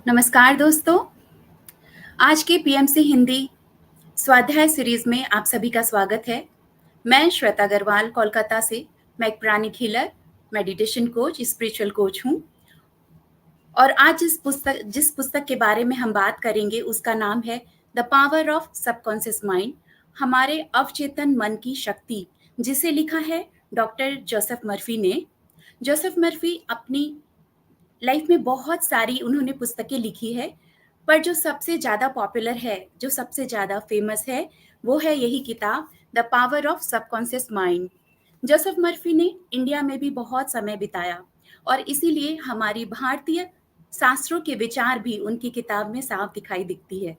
नमस्कार दोस्तों। आज के पीएमसी हिंदी स्वाध्याय सीरीज में आप सभी का स्वागत है। मैं श्वेता अग्रवाल कोलकाता से। मैं एक pranic healer, meditation coach, spiritual coach हूँ। और आज जिस पुस्तक के बारे में हम बात करेंगे उसका नाम है the power of subconscious mind, हमारे अवचेतन मन की शक्ति, जिसे लिखा है डॉक्टर जोसेफ मर्फी ने। जोसेफ मर्फी अपनी लाइफ में बहुत सारी उन्होंने पुस्तकें लिखी है, पर जो सबसे ज़्यादा पॉपुलर है, जो सबसे ज़्यादा फेमस है, वो है यही किताब the power of subconscious mind. Joseph Murphy ने इंडिया में भी बहुत समय बिताया और इसीलिए हमारी भारतीय शास्त्रों के विचार भी उनकी किताब में साफ दिखाई दिखती है।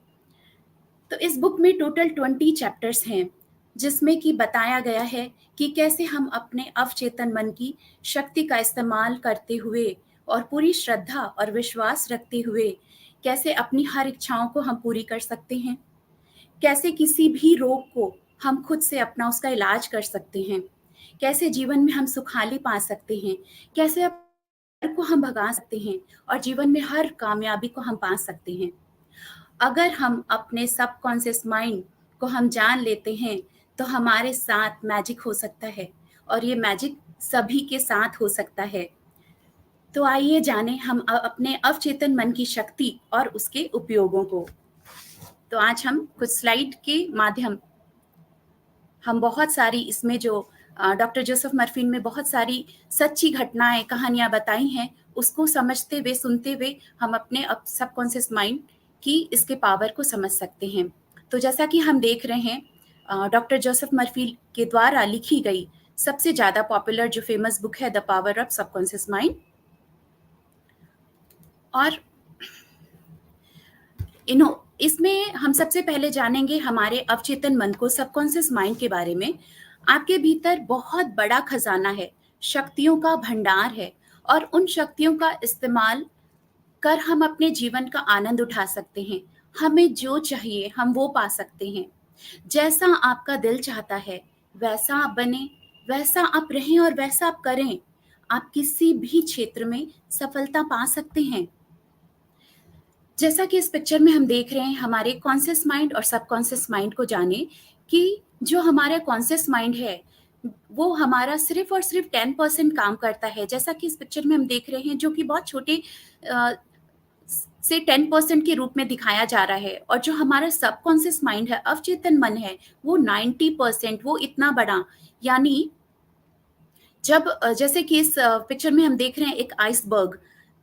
तो इस बुक में टोटल 20 चैप्टर्स हैं, जिसमें कि बताया गया है कि कैसे हम अपने अवचेतन मन की शक्ति का इस्तेमाल करते हुए और पूरी श्रद्धा और विश्वास रखते हुए कैसे अपनी हर इच्छाओं को हम पूरी कर सकते हैं, कैसे किसी भी रोग को हम खुद से अपना उसका इलाज कर सकते हैं, कैसे जीवन में हम सुखाली पा सकते हैं, कैसे डर को हम भगा सकते हैं और जीवन में हर कामयाबी को हम पा सकते हैं। अगर हम अपने सबकॉन्शियस माइंड को हम जान लेते हैं तो हमारे साथ मैजिक हो सकता है और ये मैजिक सभी के साथ हो सकता है। तो आइए जानें हम अपने अवचेतन मन की शक्ति और उसके उपयोगों को। तो आज हम कुछ स्लाइड के माध्यम हम बहुत सारी इसमें जो डॉक्टर जोसेफ मर्फी में बहुत सारी सच्ची घटनाएं, कहानियां बताई हैं, उसको समझते हुए, सुनते हुए हम अपने सबकॉन्शियस माइंड की इसके पावर को समझ सकते हैं। तो जैसा कि हम देख रहे हैं, डॉक्टर जोसेफ मर्फी के द्वारा लिखी गई सबसे ज़्यादा पॉपुलर जो फेमस बुक है the power of subconscious mind. और इसमें हम सबसे पहले जानेंगे हमारे अवचेतन मन को, सबकॉन्शियस माइंड के बारे में। आपके भीतर बहुत बड़ा खजाना है, शक्तियों का भंडार है और उन शक्तियों का इस्तेमाल कर हम अपने जीवन का आनंद उठा सकते हैं। हमें जो चाहिए हम वो पा सकते हैं। जैसा आपका दिल चाहता है वैसा आप बने, वैसा आप रहें और वैसा आप करें। आप किसी भी क्षेत्र में सफलता पा सकते हैं। जैसा कि इस पिक्चर में हम देख रहे हैं, हमारे कॉन्शियस माइंड और सबकॉन्शियस माइंड को जाने कि जो हमारा कॉन्शियस माइंड है वो हमारा सिर्फ और सिर्फ 10% काम करता है। जैसा कि इस पिक्चर में हम देख रहे हैं, जो कि बहुत छोटे से 10% के रूप में दिखाया जा रहा है, और जो हमारा सबकॉन्शियस माइंड है, अवचेतन मन है, वो 90%, वो इतना बड़ा। यानी जब जैसे कि इस पिक्चर में हम देख रहे हैं एक आइसबर्ग,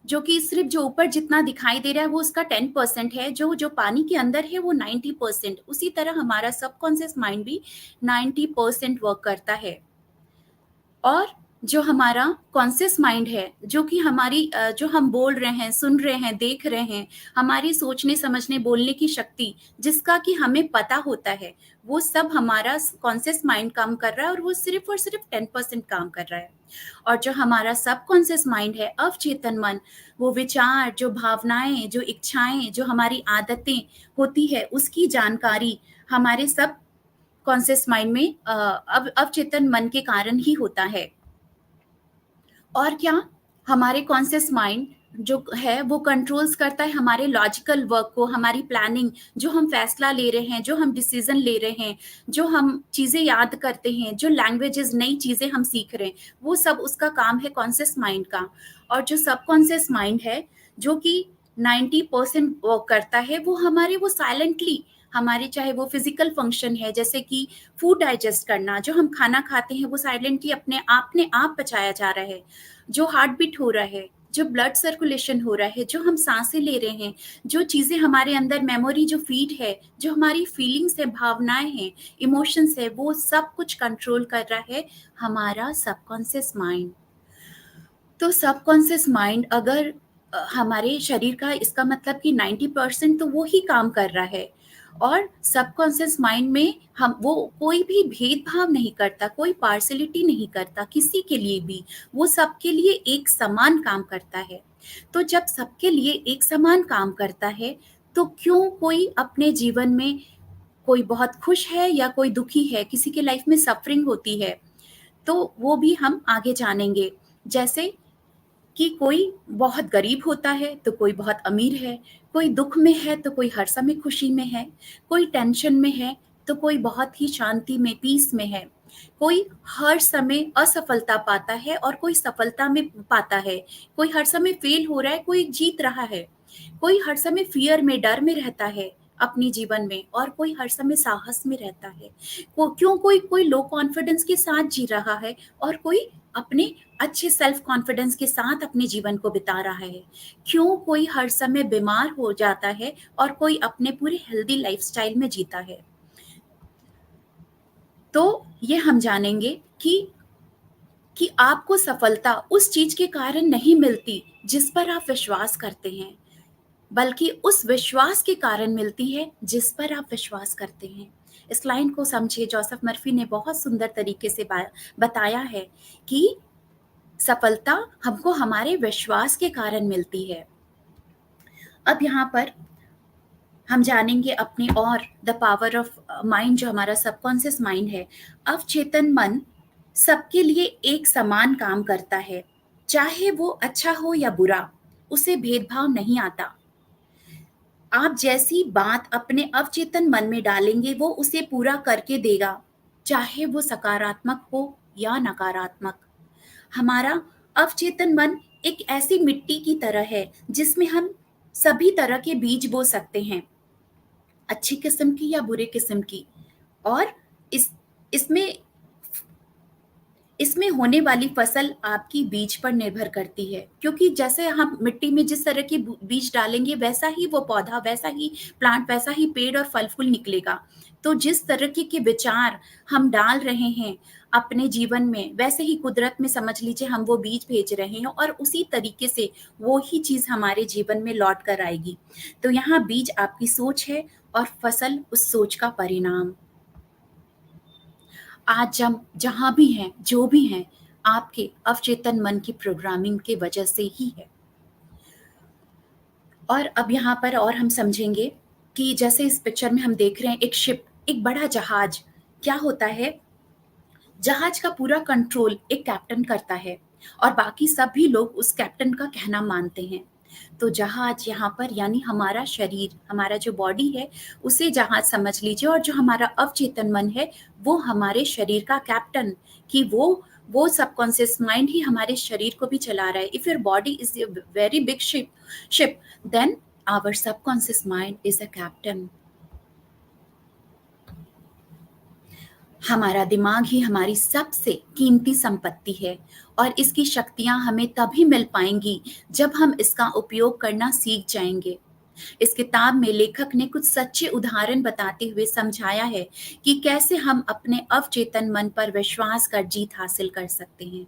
जो कि सिर्फ जो ऊपर जितना दिखाई दे रहा है वो उसका 10% है, जो जो पानी के अंदर है वो 90%। उसी तरह हमारा सबकॉन्शियस माइंड भी 90% वर्क करता है। और जो हमारा कॉन्शियस माइंड है, जो कि हमारी जो हम बोल रहे हैं, सुन रहे हैं, देख रहे हैं, हमारी सोचने समझने बोलने की शक्ति, जिसका कि हमें पता होता है, वो सब हमारा कॉन्शियस माइंड काम कर रहा है और वो सिर्फ और सिर्फ 10% काम कर रहा है। और जो हमारा सबकॉन्शियस माइंड है, अवचेतन मन, वो विचार, जो भावनाएं, जो इच्छाएं, जो हमारी आदतें होती है, उसकी जानकारी हमारे सब कॉन्शियस माइंड में अवचेतन मन के कारण ही होता है। और क्या, हमारे कॉन्शियस माइंड जो है वो कंट्रोल्स करता है हमारे लॉजिकल वर्क को, हमारी प्लानिंग, जो हम फैसला ले रहे हैं, जो हम डिसीजन ले रहे हैं, जो हम चीज़ें याद करते हैं, जो लैंग्वेजेस, नई चीज़ें हम सीख रहे हैं, वो सब उसका काम है कॉन्शियस माइंड का। और जो सबकॉन्शियस माइंड है, जो कि 90% वर्क करता है, वो हमारे वो साइलेंटली हमारे, चाहे वो फिजिकल फंक्शन है जैसे कि फूड डाइजेस्ट करना, जो हम खाना खाते हैं वो साइलेंटली अपने आप पचाया जा रहा है, जो हार्ट बीट हो रहा है, जो ब्लड सर्कुलेशन हो रहा है, जो हम सांसें ले रहे हैं, जो चीज़ें हमारे अंदर मेमोरी जो फीड है, जो हमारी फीलिंग्स है, भावनाएं हैं, इमोशंस है, वो सब कुछ कंट्रोल कर रहा है हमारा सबकॉन्शियस माइंड। तो सबकॉन्शियस माइंड अगर हमारे शरीर का, इसका मतलब कि 90% तो वो ही काम कर रहा है। और सबकॉन्शियस माइंड में हम वो कोई भी भेदभाव नहीं करता, कोई पार्शलिटी नहीं करता किसी के लिए भी, वो सबके लिए एक समान काम करता है। तो जब सबके लिए एक समान काम करता है, तो क्यों कोई अपने जीवन में, कोई बहुत खुश है या कोई दुखी है, किसी के लाइफ में सफरिंग होती है, तो वो भी हम आगे जानेंगे। जैसे कि कोई बहुत गरीब होता है तो कोई बहुत अमीर है, कोई दुख में है तो कोई हर समय खुशी में है, कोई टेंशन में है तो कोई बहुत ही शांति में, पीस में है, कोई हर समय असफलता पाता है और कोई सफलता में पाता है, कोई हर समय फेल हो रहा है, कोई जीत रहा है, कोई हर समय फियर में, डर में रहता है अपने जीवन में, और कोई हर समय साहस में रहता है। कोई कोई लो कॉन्फिडेंस के साथ जी रहा है और कोई अपने अच्छे सेल्फ कॉन्फिडेंस के साथ अपने जीवन को बिता रहा है। क्यों कोई हर समय बीमार हो जाता है और कोई अपने पूरे हेल्दी लाइफस्टाइल में जीता है। तो ये हम जानेंगे कि आपको सफलता उस चीज के कारण नहीं मिलती जिस पर आप विश्वास करते हैं, बल्कि उस विश्वास के कारण मिलती है जिस पर आप विश्वास करते हैं। इस लाइन को समझिए, जोसेफ मर्फी ने बहुत सुंदर तरीके से बताया है कि सफलता हमको हमारे विश्वास के कारण मिलती है। अब यहाँ पर हम जानेंगे अपनी और द पावर ऑफ माइंड, जो हमारा सबकॉन्शियस माइंड है। अवचेतन मन सबके लिए एक समान काम करता है, चाहे वो अच्छा हो या बुरा, उसे भेदभाव नहीं आता। आप जैसी बात अपने अवचेतन मन में डालेंगे वो उसे पूरा करके देगा, चाहे वो सकारात्मक हो या नकारात्मक। हमारा अवचेतन मन एक ऐसी मिट्टी की तरह है जिसमें हम सभी तरह के बीज बो सकते हैं, अच्छी किस्म की या बुरे किस्म की। और इस इसमें इसमें होने वाली फसल आपकी बीज पर निर्भर करती है, क्योंकि जैसे हम मिट्टी में जिस तरह के बीज डालेंगे वैसा ही वो पौधा, वैसा ही प्लांट, वैसा ही पेड़ और फल फूल निकलेगा। तो जिस तरीके के विचार हम डाल रहे हैं अपने जीवन में, वैसे ही कुदरत में समझ लीजिए हम वो बीज भेज रहे हैं और उसी तरीके से वो ही चीज हमारे जीवन में लौट कर आएगी। तो यहाँ बीज आपकी सोच है और फसल उस सोच का परिणाम। आज हम जहाँ भी हैं, जो भी हैं, आपके अवचेतन मन की प्रोग्रामिंग के वजह से ही है। और अब यहाँ पर और हम समझेंगे कि जैसे इस पिक्चर में हम देख रहे हैं एक शिप, एक बड़ा जहाज। क्या होता है, जहाज का पूरा कंट्रोल एक कैप्टन करता है और बाकी सभी लोग उस कैप्टन का कहना मानते हैं। तो जहाज यहाँ पर यानी हमारा शरीर, हमारा जो बॉडी है उसे जहाज समझ लीजिए, और जो हमारा अवचेतन मन है वो हमारे शरीर का कैप्टन, कि वो सबकॉन्शियस माइंड ही हमारे शरीर को भी चला रहा है। If your body is a very big ship then our subconscious mind is a captain. हमारा दिमाग ही हमारी सबसे कीमती संपत्ति है और इसकी शक्तियां हमें तभी मिल पाएंगी जब हम इसका उपयोग करना सीख जाएंगे। इस किताब में लेखक ने कुछ सच्चे उदाहरण बताते हुए समझाया है कि कैसे हम अपने अवचेतन मन पर विश्वास कर जीत हासिल कर सकते हैं।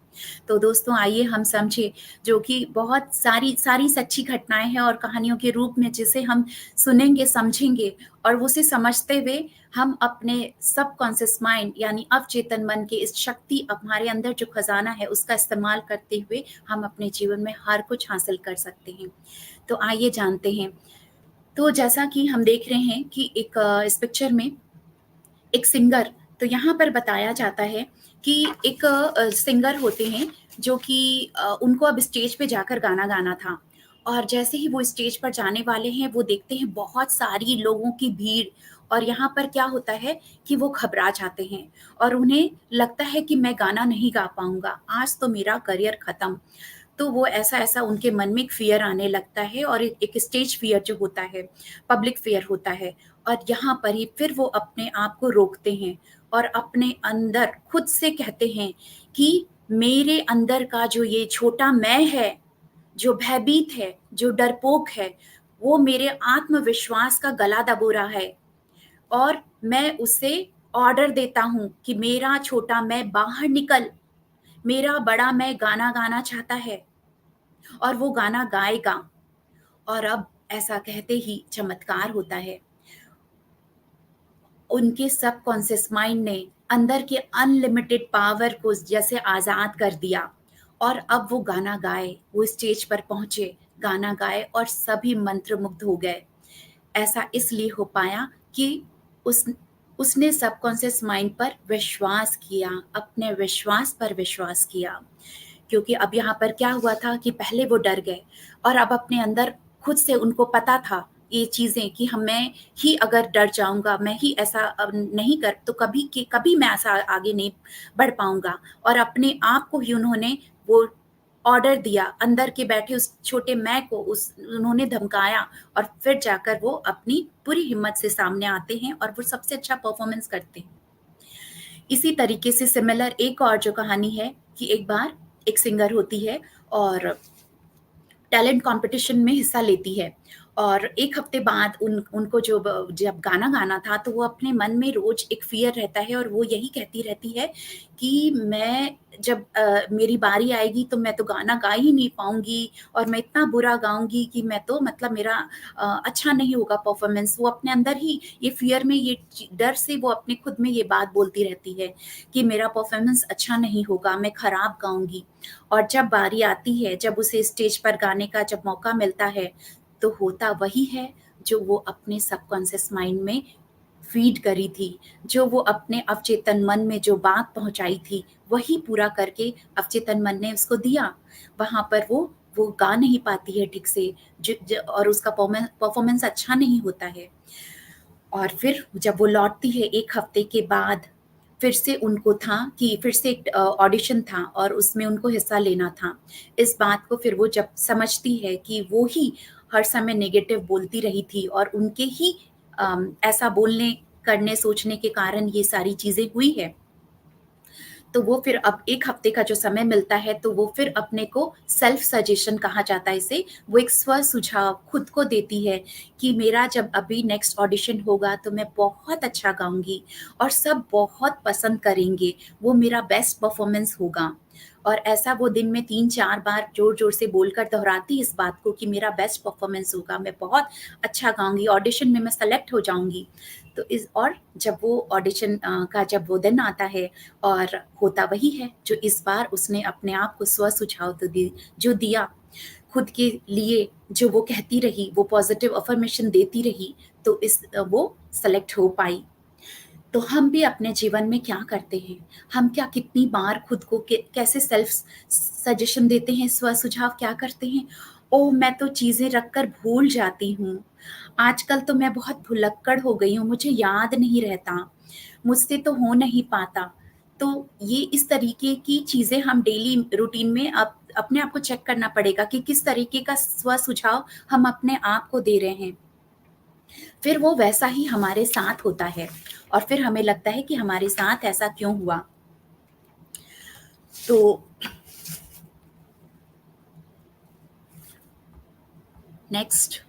तो दोस्तों आइए हम समझे, जो कि बहुत सारी सारी सच्ची घटनाएं हैं और कहानियों के रूप में, जिसे हम सुनेंगे, समझेंगे और उसे समझते हुए हम अपने सबकॉन्शियस माइंड यानी अवचेतन मन के इस शक्ति, हमारे अंदर जो खजाना है उसका इस्तेमाल करते हुए हम अपने जीवन में हर कुछ हासिल कर सकते हैं। तो आइए जानते हैं। तो जैसा कि हम देख रहे हैं कि एक इस पिक्चर में एक सिंगर, तो यहाँ पर बताया जाता है कि एक सिंगर होते हैं जो कि उनको अब स्टेज पे जाकर गाना गाना था, और जैसे ही वो स्टेज पर जाने वाले हैं वो देखते हैं बहुत सारी लोगों की भीड़, और यहाँ पर क्या होता है कि वो घबरा जाते हैं और उन्हें लगता है कि मैं गाना नहीं गा पाऊंगा, आज तो मेरा करियर खत्म। तो वो ऐसा ऐसा उनके मन में एक फ़ियर आने लगता है, और एक स्टेज फ़ियर जो होता है, पब्लिक फ़ियर होता है। और यहाँ पर ही फिर वो अपने आप को रोकते हैं और अपने अंदर खुद से कहते हैं कि मेरे अंदर का जो ये छोटा मैं है, जो भयभीत है, जो डरपोक है, वो मेरे आत्मविश्वास का गला दबो रहा है, और मैं उसे ऑर्डर देता हूँ कि मेरा छोटा मैं बाहर निकल, मेरा बड़ा मैं गाना गाना चाहता है और वो गाना गाएगा। और अब ऐसा कहते ही चमत्कार होता है, उनके सबकॉन्शियस माइंड ने अंदर के अनलिमिटेड पावर को जैसे आजाद कर दिया, और अब वो गाना गाए, वो स्टेज पर पहुंचे, गाना गाए और सभी मंत्रमुग्ध हो गए। ऐसा इसलिए हो पाया कि उस उसने सबकॉन्शियस माइंड पर विश्वास किया, अपने विश्वास पर विश्वास किया। क्योंकि अब यहाँ पर क्या हुआ था कि पहले वो डर गए और अब अपने अंदर खुद से उनको पता था ये चीज़ें कि हम मैं ही अगर डर जाऊँगा, मैं ही ऐसा नहीं कर तो कभी मैं ऐसा आगे नहीं बढ़ पाऊँगा। और अपने आप को ही उन्होंने वो ऑर्डर दिया, अंदर के बैठे उस छोटे मैं को उस उन्होंने धमकाया और फिर जाकर वो अपनी पूरी हिम्मत से सामने आते हैं और वो सबसे अच्छा परफ़ॉर्मेंस करते हैं। इसी तरीके से सिमिलर एक और जो कहानी है कि एक बार एक सिंगर होती है और टैलेंट कॉम्पिटिशन में हिस्सा लेती है और 1 हफ्ते बाद उनको जब गाना गाना था तो वो अपने मन में रोज़ एक फ़ियर रहता है और वो यही कहती रहती है कि मैं जब मेरी बारी आएगी तो मैं तो गाना गा ही नहीं पाऊँगी और मैं इतना बुरा गाऊँगी कि मैं तो मतलब मेरा अच्छा नहीं होगा परफ़ॉर्मेंस। वो अपने अंदर ही ये फ़ियर में ये डर से वो अपने खुद में ये बात बोलती रहती है कि मेरा परफ़ॉर्मेंस अच्छा नहीं होगा, मैं खराब गाऊँगी। और जब बारी आती है, जब उसे स्टेज पर गाने का जब मौका मिलता है, तो होता वही है जो वो अपने सबकॉन्शियस माइंड में फ़ीड करी थी, जो वो अपने अवचेतन मन में जो बात पहुँचाई थी, वही पूरा करके अवचेतन मन ने उसको दिया। वहाँ पर वो गा नहीं पाती है ठीक से ज ज और उसका परफ़ॉर्मेंस अच्छा नहीं होता है। और फिर जब वो लौटती है 1 हफ्ते के बाद, फिर से उनको था कि फिर से एक ऑडिशन था और उसमें उनको हिस्सा लेना था। इस बात को फिर वो जब समझती है कि वो ही हर समय नेगेटिव बोलती रही थी और उनके ही ऐसा बोलने, करने, सोचने के कारण ये सारी चीज़ें हुई है। तो वो फिर अब 1 हफ्ते का जो समय मिलता है, तो वो फिर अपने को सेल्फ सजेशन कहा जाता है इसे, वो एक स्व-सुझाव खुद को देती है कि मेरा जब अभी नेक्स्ट ऑडिशन होगा, तो मैं बहुत अच्छा गाऊँगी और सब बहुत पसंद करेंगे, वो मेरा बेस्ट परफ़ॉर्मेंस होगा। और ऐसा वो दिन में 3-4 बार ज़ोर-ज़ोर से बोलकर दोहराती इस बात को कि मेरा बेस्ट परफ़ॉर्मेंस होगा, मैं बहुत अच्छा गाऊँगी, ऑडिशन में मैं सेलेक्ट हो जाऊँगी। तो इस और जब वो ऑडिशन का जब वो दिन आता है और होता वही है जो इस बार उसने अपने आप को स्व-सुझाव तो जो दिया, खुद के लिए जो वो कहती रही, वो पॉज़िटिव अफ़र्मेशन देती रही, तो वो सेलेक्ट हो पाई। तो हम भी अपने जीवन में क्या करते हैं? हम क्या कितनी बार खुद को कैसे सेल्फ सजेशन देते हैं, स्व-सुझाव क्या करते हैं? ओह! मैं तो चीज़ें रख कर भूल जाती हूँ। आजकल तो मैं बहुत भुलक्कड़ हो गई हूँ, मुझे याद नहीं रहता, मुझसे तो हो नहीं पाता। तो ये इस तरीके की चीज़ें हम डेली रूटीन में अब अपने आप को चेक करना पड़ेगा कि किस तरीके का स्व-सुझाव हम अपने आप को दे रहे हैं। फिर वो वैसा ही हमारे साथ होता है और फिर हमें लगता है कि हमारे साथ ऐसा क्यों हुआ? तो नेक्स्ट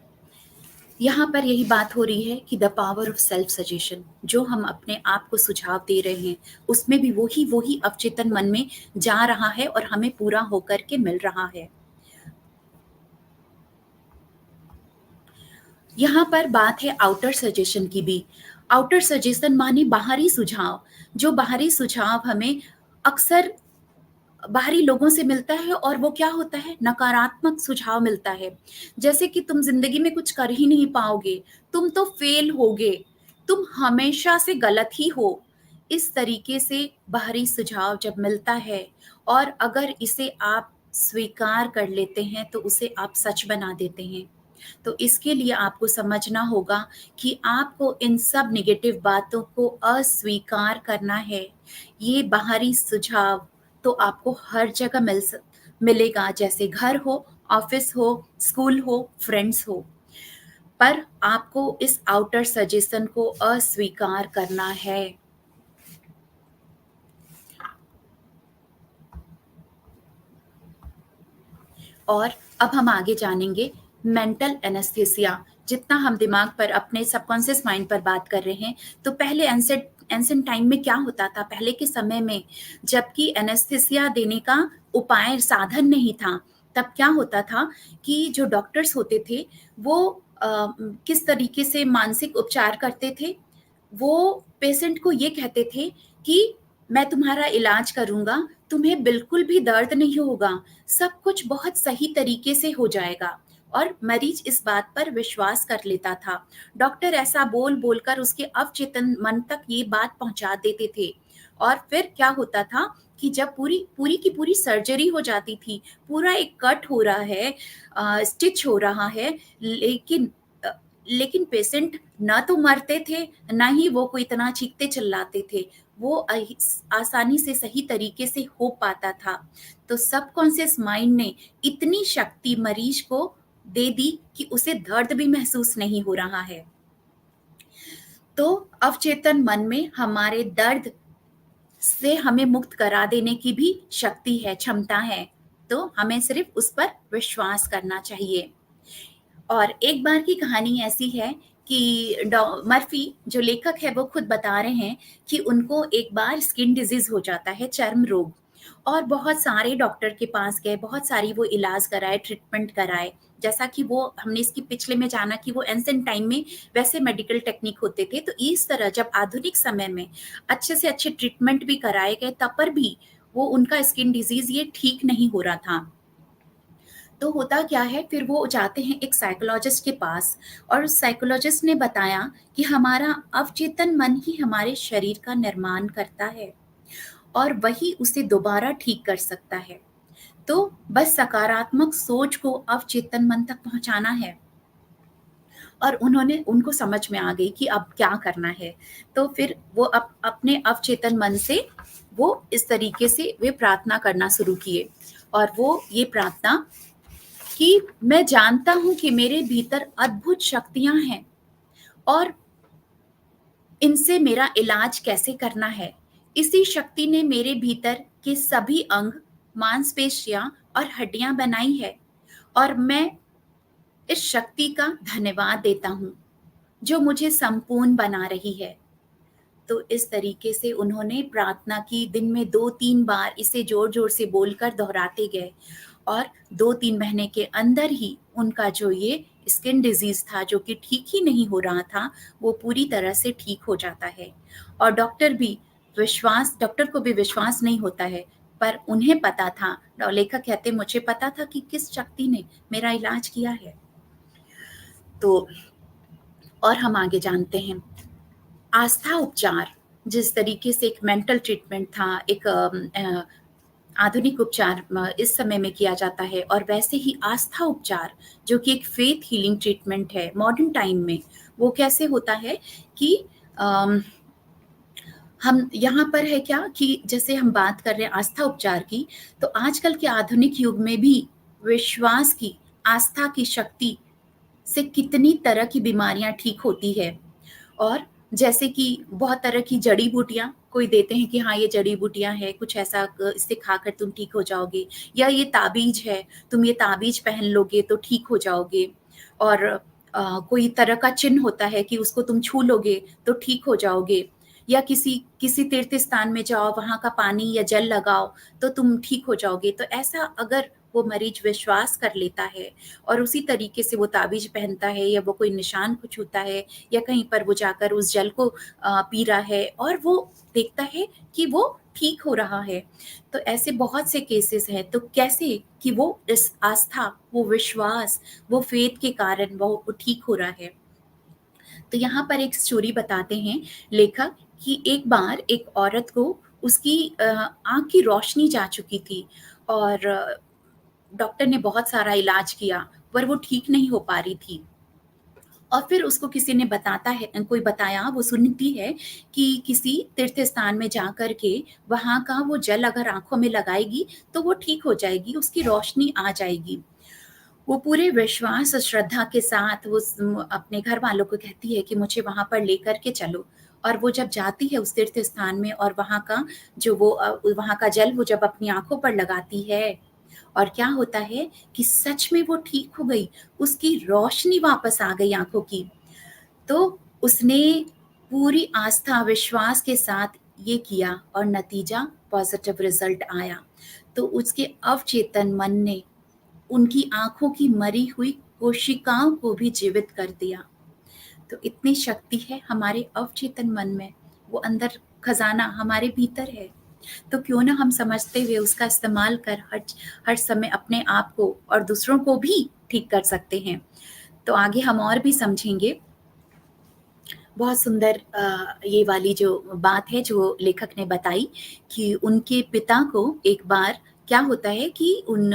यहाँ पर यही बात हो रही है कि the power of self suggestion जो हम अपने आप को सुझाव दे रहे हैं, उसमें भी वो ही अवचेतन मन में जा रहा है और हमें पूरा होकर के मिल रहा है। यहाँ पर बात है आउटर सजेशन की भी। आउटर सजेशन माने बाहरी सुझाव, जो बाहरी सुझाव हमें अक्सर बाहरी लोगों से मिलता है और वो क्या होता है नकारात्मक सुझाव मिलता है। जैसे कि तुम ज़िंदगी में कुछ कर ही नहीं पाओगे, तुम तो फ़ेल होगे, तुम हमेशा से गलत ही हो। इस तरीके से बाहरी सुझाव जब मिलता है और अगर इसे आप स्वीकार कर लेते हैं तो उसे आप सच बना देते हैं। तो इसके लिए आपको समझना होगा कि आपको इन सब नेगेटिव बातों को अस्वीकार करना है। ये बाहरी सुझाव तो आपको हर जगह मिलेगा जैसे घर हो, ऑफ़िस हो, स्कूल हो, फ्रेंड्स हो। पर आपको इस आउटर सजेशन को अस्वीकार करना है। और अब हम आगे जानेंगे मेंटल एनेस्थीसिया। जितना हम दिमाग पर अपने सबकॉन्शियस माइंड पर बात कर रहे हैं, तो पहले एंशिएंट टाइम में क्या होता था, पहले के समय में जबकि एनेस्थीसिया देने का उपाय साधन नहीं था, तब क्या होता था कि जो डॉक्टर्स होते थे, वो किस तरीके से मानसिक उपचार करते थे, वो पेशेंट को ये कहते थे कि मैं तुम्हारा इलाज करूँगा, तुम्हें बिल्कुल भी दर्द नहीं होगा, सब कुछ बहुत सही तरीके से हो जाएगा और मरीज इस बात पर विश्वास कर लेता था। डॉक्टर ऐसा बोल-बोल कर उसके अवचेतन मन तक ये बात पहुँचा देते थे और फिर क्या होता था कि जब पूरी पूरी की पूरी सर्जरी हो जाती थी, पूरा एक कट हो रहा है, स्टिच हो रहा है, लेकिन लेकिन पेशेंट ना तो मरते थे, ना ही वो कोई इतना चीखते चिल्लाते थे। वो आसानी से सही तरीके से हो पाता था। तो सबकॉन्शियस माइंड ने इतनी शक्ति मरीज को दे दी कि उसे दर्द भी महसूस नहीं हो रहा है। तो अवचेतन मन में हमारे दर्द से हमें मुक्त करा देने की भी शक्ति है, क्षमता है। तो हमें सिर्फ उस पर विश्वास करना चाहिए। और एक बार की कहानी ऐसी है कि मर्फी जो लेखक है वो खुद बता रहे हैं कि उनको एक बार स्किन डिजीज हो जाता है, चर्म रोग। और बहुत सारे डॉक्टर के पास गए, बहुत सारी वो इलाज कराए, ट्रीटमेंट कराए। जैसा कि वो हमने इसकी पिछले में जाना कि वो एंशिएंट टाइम में वैसे मेडिकल टेक्निक होते थे, तो इस तरह जब आधुनिक समय में अच्छे से अच्छे ट्रीटमेंट भी कराए गए, तब पर भी वो उनका स्किन डिजीज ये ठीक नहीं हो रहा था। तो होता क्या है, फिर वो जाते हैं एक साइकोलॉजिस्ट के पास, और उस साइकोलॉजिस्ट ने बताया कि हमारा अवचेतन मन ही हमारे शरीर का निर्माण करता है और वही उसे दोबारा ठीक कर सकता है। तो बस सकारात्मक सोच को अवचेतन मन तक पहुंचाना है। और उनको समझ में आ गई कि अब क्या करना है। तो फिर वो अपने अवचेतन मन से वो इस तरीके से वे प्रार्थना करना शुरू किए, और वो ये प्रार्थना कि मैं जानता हूं कि मेरे भीतर अद्भुत शक्तियां हैं और इनसे मेरा इलाज कैसे करना है। इसी शक्ति ने मेरे भीतर के सभी अंग, मांसपेशियां और हड्डियां बनाई है, और मैं इस शक्ति का धन्यवाद देता हूँ जो मुझे संपूर्ण बना रही है। तो इस तरीके से उन्होंने प्रार्थना की, दिन में 2-3 बार इसे जोर-जोर से बोलकर दोहराते गए, और 2-3 महीने के अंदर ही उनका जो ये स्किन डिजीज़ था, जो कि ठीक ही नहीं हो रहा था, वो पूरी तरह से ठीक हो जाता है। और डॉक्टर को भी विश्वास नहीं होता है, पर उन्हें पता था, लेखक कहते मुझे पता था कि किस शक्ति ने मेरा इलाज किया है। तो और हम आगे जानते हैं, आस्था उपचार जिस तरीके से एक मेंटल ट्रीटमेंट था, एक आधुनिक उपचार इस समय में किया जाता है, और वैसे ही आस्था उपचार जो कि एक फेथ हीलिंग ट्रीटमेंट है मॉडर्न टाइम में, वो कैसे होता है कि अम, हम यहाँ पर है क्या कि जैसे हम बात कर रहे हैं आस्था उपचार की, तो आजकल के आधुनिक युग में भी विश्वास की, आस्था की शक्ति से कितनी तरह की बीमारियां ठीक होती है। और जैसे कि बहुत तरह की जड़ी-बूटियाँ कोई देते हैं कि हाँ, ये जड़ी-बूटियाँ हैं, कुछ ऐसा इसे खाकर तुम ठीक हो जाओगे, या ये ताबीज़ है, तुम ये ताबीज़ पहन लोगे तो ठीक हो जाओगे। और कोई तरह का चिन्ह होता है कि उसको तुम छू लोगे तो ठीक हो जाओगे, या किसी किसी तीर्थ स्थान में जाओ, वहाँ का पानी या जल लगाओ तो तुम ठीक हो जाओगे। तो ऐसा अगर वो मरीज विश्वास कर लेता है और उसी तरीके से वो ताबीज़ पहनता है, या वो कोई निशान को छूता है, या कहीं पर वो जाकर उस जल को पी रहा है और वो देखता है कि वो ठीक हो रहा है। तो ऐसे बहुत से केसेस हैं। तो कैसे कि वो इस आस्था, वो विश्वास, वो फेथ के कारण वो ठीक हो रहा है। तो यहाँ पर एक स्टोरी बताते हैं लेखक कि एक बार एक औरत को उसकी आँख की रोशनी जा चुकी थी, और डॉक्टर ने बहुत सारा इलाज किया, पर वो ठीक नहीं हो पा रही थी। और फिर उसको किसी ने बताता है, कोई बताया, वो सुनती है कि किसी तीर्थ स्थान में जा कर के वहाँ का वो जल अगर आँखों में लगाएगी तो वो ठीक हो जाएगी, उसकी रोशनी आ जाएगी। वो पूरे विश्वास और श्रद्धा के साथ वो अपने घर वालों को कहती है कि मुझे वहाँ पर लेकर के चलो। और वो जब जाती है उस तीर्थ स्थान में, और वहाँ का जो वो वहाँ का जल वो जब अपनी आँखों पर लगाती है, और क्या होता है कि सच में वो ठीक हो गई, उसकी रोशनी वापस आ गई आँखों की। तो उसने पूरी आस्था, विश्वास के साथ ये किया, और नतीजा पॉज़िटिव रिज़ल्ट आया। तो उसके अवचेतन मन ने उनकी आँखों की मरी हुई कोशिकाओं को भी जीवित कर दिया। तो इतनी शक्ति है हमारे अवचेतन मन में, वो अंदर खज़ाना हमारे भीतर है। तो क्यों ना हम समझते हुए उसका इस्तेमाल कर हर हर समय अपने आप को और दूसरों को भी ठीक कर सकते हैं। तो आगे हम और भी समझेंगे। बहुत सुंदर ये वाली जो बात है जो लेखक ने बताई कि उनके पिता को एक बार क्या होता है कि उन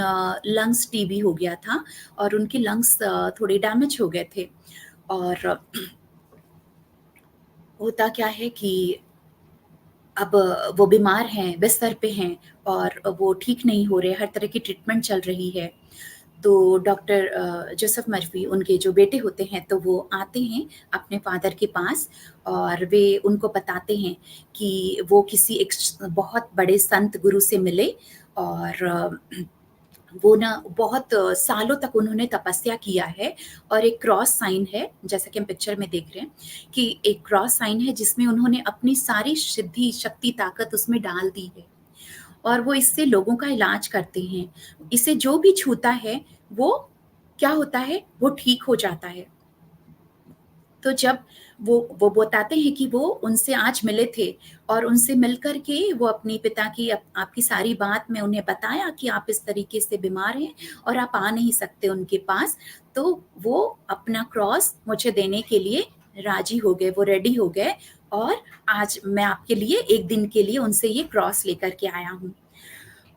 लंग्स टीबी हो गया था और उनके लंग्स थोड़े डैमेज हो गए थे और होता क्या है कि अब वो बीमार हैं, बिस्तर पे हैं और वो ठीक नहीं हो रहे, हर तरह की ट्रीटमेंट चल रही है। तो डॉक्टर जोसेफ मर्फी उनके जो बेटे होते हैं तो वो आते हैं अपने फादर के पास और वे उनको बताते हैं कि वो किसी एक बहुत बड़े संत गुरु से मिले और वो ना बहुत सालों तक उन्होंने तपस्या किया है और एक क्रॉस साइन है जैसा कि हम पिक्चर में देख रहे हैं कि एक क्रॉस साइन है जिसमें उन्होंने अपनी सारी सिद्धि शक्ति ताकत उसमें डाल दी है और वो इससे लोगों का इलाज करते हैं। इसे जो भी छूता है वो क्या होता है वो ठीक हो जाता है। तो जब वो बताते हैं कि वो उनसे आज मिले थे और उनसे मिलकर के वो अपने पिता की आपकी सारी बात में उन्हें बताया कि आप इस तरीके से बीमार हैं और आप आ नहीं सकते उनके पास। तो वो अपना क्रॉस मुझे देने के लिए राजी हो गए, वो रेडी हो गए और आज मैं आपके लिए 1 दिन के लिए उनसे ये क्रॉस लेकर के आया हूँ।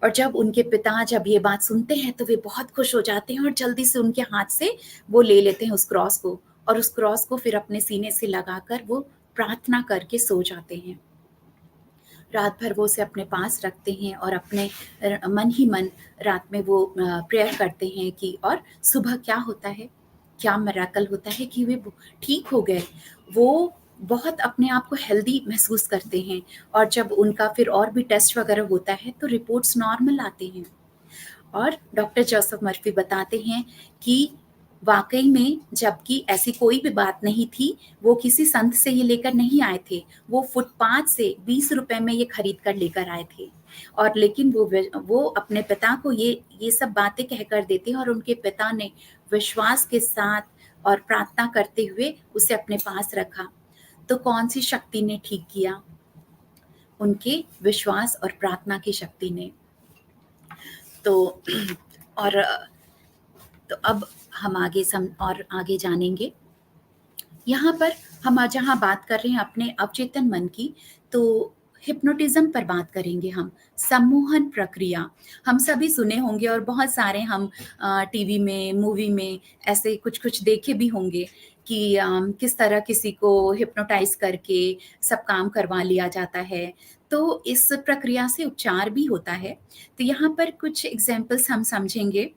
और जब उनके पिता जब ये बात सुनते हैं तो वे बहुत खुश हो जाते हैं और जल्दी से उनके हाथ से वो ले लेते हैं उस क्रॉस को और उस क्रॉस को फिर अपने सीने से लगाकर वो प्रार्थना करके सो जाते हैं। रात भर वो उसे अपने पास रखते हैं और अपने मन ही मन रात में वो प्रेयर करते हैं कि और सुबह क्या होता है, क्या मिरेकल होता है कि वे ठीक हो गए। वो बहुत अपने आप को हेल्दी महसूस करते हैं और जब उनका फिर और भी टेस्ट वगैरह होता है तो रिपोर्ट्स नॉर्मल आते हैं। और डॉक्टर जोसेफ मर्फी बताते हैं कि वाक़ई में जबकि ऐसी कोई भी बात नहीं थी, वो किसी संत से ये लेकर नहीं आए थे। वो फुटपाथ से ₹20 में ये खरीद कर लेकर आए थे। और लेकिन वो अपने पिता को ये सब बातें कहकर देते हैं और उनके पिता ने विश्वास के साथ और प्रार्थना करते हुए उसे अपने पास रखा। तो कौन-सी शक्ति ने ठीक किया? उनके विश्वास और प्रार्थना की शक्ति ने। तो और तो अब हम आगे जानेंगे। यहाँ पर हम जहाँ बात कर रहे हैं अपने अवचेतन मन की, तो हिप्नोटिज़्म पर बात करेंगे हम, सम्मोहन प्रक्रिया। हम सभी सुने होंगे और बहुत सारे हम टीवी में, मूवी में ऐसे कुछ-कुछ देखे भी होंगे कि किस तरह किसी को हिप्नोटाइज़ करके सब काम करवा लिया जाता है। तो इस प्रक्रिया से उपचार भी होता है। तो यहाँ पर कुछ एग्ज़ाम्पल्स हम समझेंगे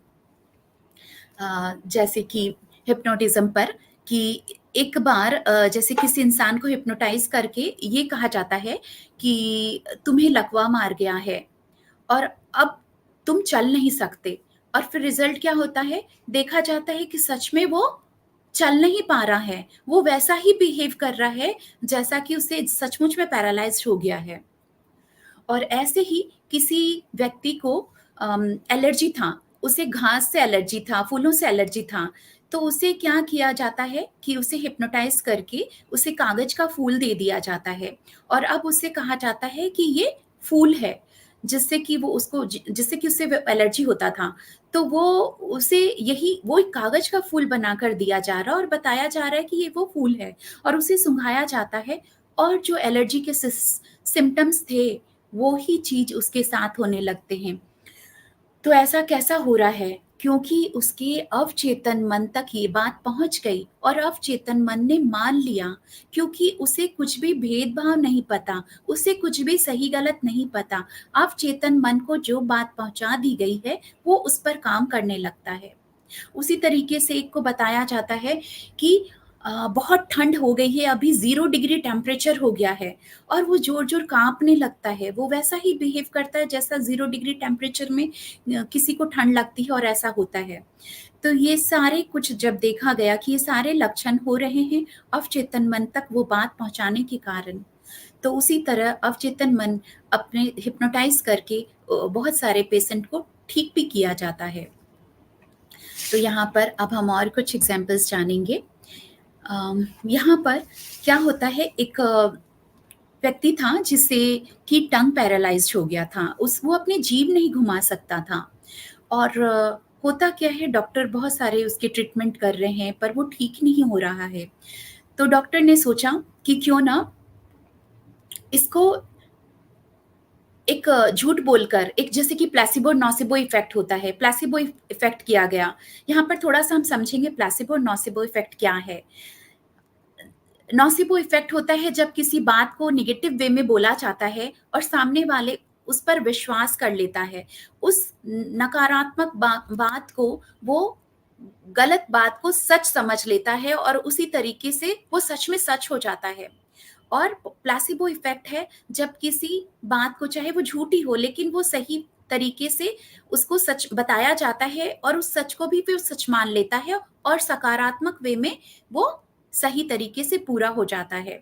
जैसे कि हिप्नोटिज़्म पर कि एक बार जैसे किसी इंसान को हिप्नोटाइज़ करके ये कहा जाता है कि तुम्हें लकवा मार गया है और अब तुम चल नहीं सकते और फिर रिज़ल्ट क्या होता है? देखा जाता है कि सच में वो चल नहीं पा रहा है। वो वैसा ही बिहेव कर रहा है जैसा कि उसे सचमुच में पैरालाइज़्ड हो गया है। और ऐसे ही किसी व्यक्ति को एलर्जी था, उसे घास से एलर्जी था, फूलों से एलर्जी था, तो उसे क्या किया जाता है कि उसे हिप्नोटाइज़ करके उसे कागज़ का फूल दे दिया जाता है और अब उससे कहा जाता है कि ये फूल है, जिससे कि वो उसको जिससे कि उसे व एलर्जी होता था, तो वो उसे यही वो एक कागज़ का फूल बनाकर दिया जा रहा है और बताया जा रहा है कि ये वो फूल है और उसे सुंघाया जाता है और जो एलर्जी के सिम्पटम्स थे वो ही चीज़ उसके साथ होने लगते हैं। तो ऐसा कैसा हो रहा है? क्योंकि उसके अवचेतन मन तक ये बात पहुँच गई और अवचेतन मन ने मान लिया क्योंकि उसे कुछ भी भेदभाव नहीं पता, उसे कुछ भी सही-गलत नहीं पता। अवचेतन मन को जो बात पहुँचा दी गई है, वो उस पर काम करने लगता है। उसी तरीके से एक को बताया जाता है कि बहुत ठंड हो गई है, अभी 0 डिग्री टेम्परेचर हो गया है और वो ज़ोर-ज़ोर काँपने लगता है। वो वैसा ही बिहेव करता है जैसा 0 डिग्री टेम्परेचर में किसी को ठंड लगती है और ऐसा होता है। तो ये सारे कुछ जब देखा गया कि ये सारे लक्षण हो रहे हैं अवचेतन मन तक वो बात पहुँचाने के कारण, तो उसी तरह अवचेतन मन अपने हिप्नोटाइज़ करके बहुत सारे पेशेंट को ठीक भी किया जाता है। तो यहाँ पर अब हम और कुछ एग्ज़ाम्पल्स जानेंगे। यहाँ पर क्या होता है एक व्यक्ति था जिससे कि टंग पैरालाइज़्ड हो गया था। उस वो अपनी जीभ नहीं घुमा सकता था और होता क्या है डॉक्टर बहुत सारे उसके ट्रीटमेंट कर रहे हैं पर वो ठीक नहीं हो रहा है। तो डॉक्टर ने सोचा कि क्यों ना इसको एक झूठ बोलकर, एक जैसे कि प्लेसिबो नोसिबो इफेक्ट होता है, प्लेसिबो इफेक्ट किया गया। यहाँ पर थोड़ा-सा हम समझेंगे प्लेसिबो नोसिबो इफेक्ट क्या है। नोसिबो इफेक्ट होता है जब किसी बात को नेगेटिव वे में बोला जाता है और सामने वाले उस पर विश्वास कर लेता है। उस नकारात्मक बात को वो गलत बात को सच समझ लेता है और उसी तरीके से वो सच में सच हो जाता है। और प्लेसिबो इफेक्ट है जब किसी बात को, चाहे वो झूठी हो, लेकिन वो सही तरीके से उसको सच बताया जाता है और उस सच को भी फिर सच मान लेता है और सकारात्मक वे में वो सही तरीके से पूरा हो जाता है।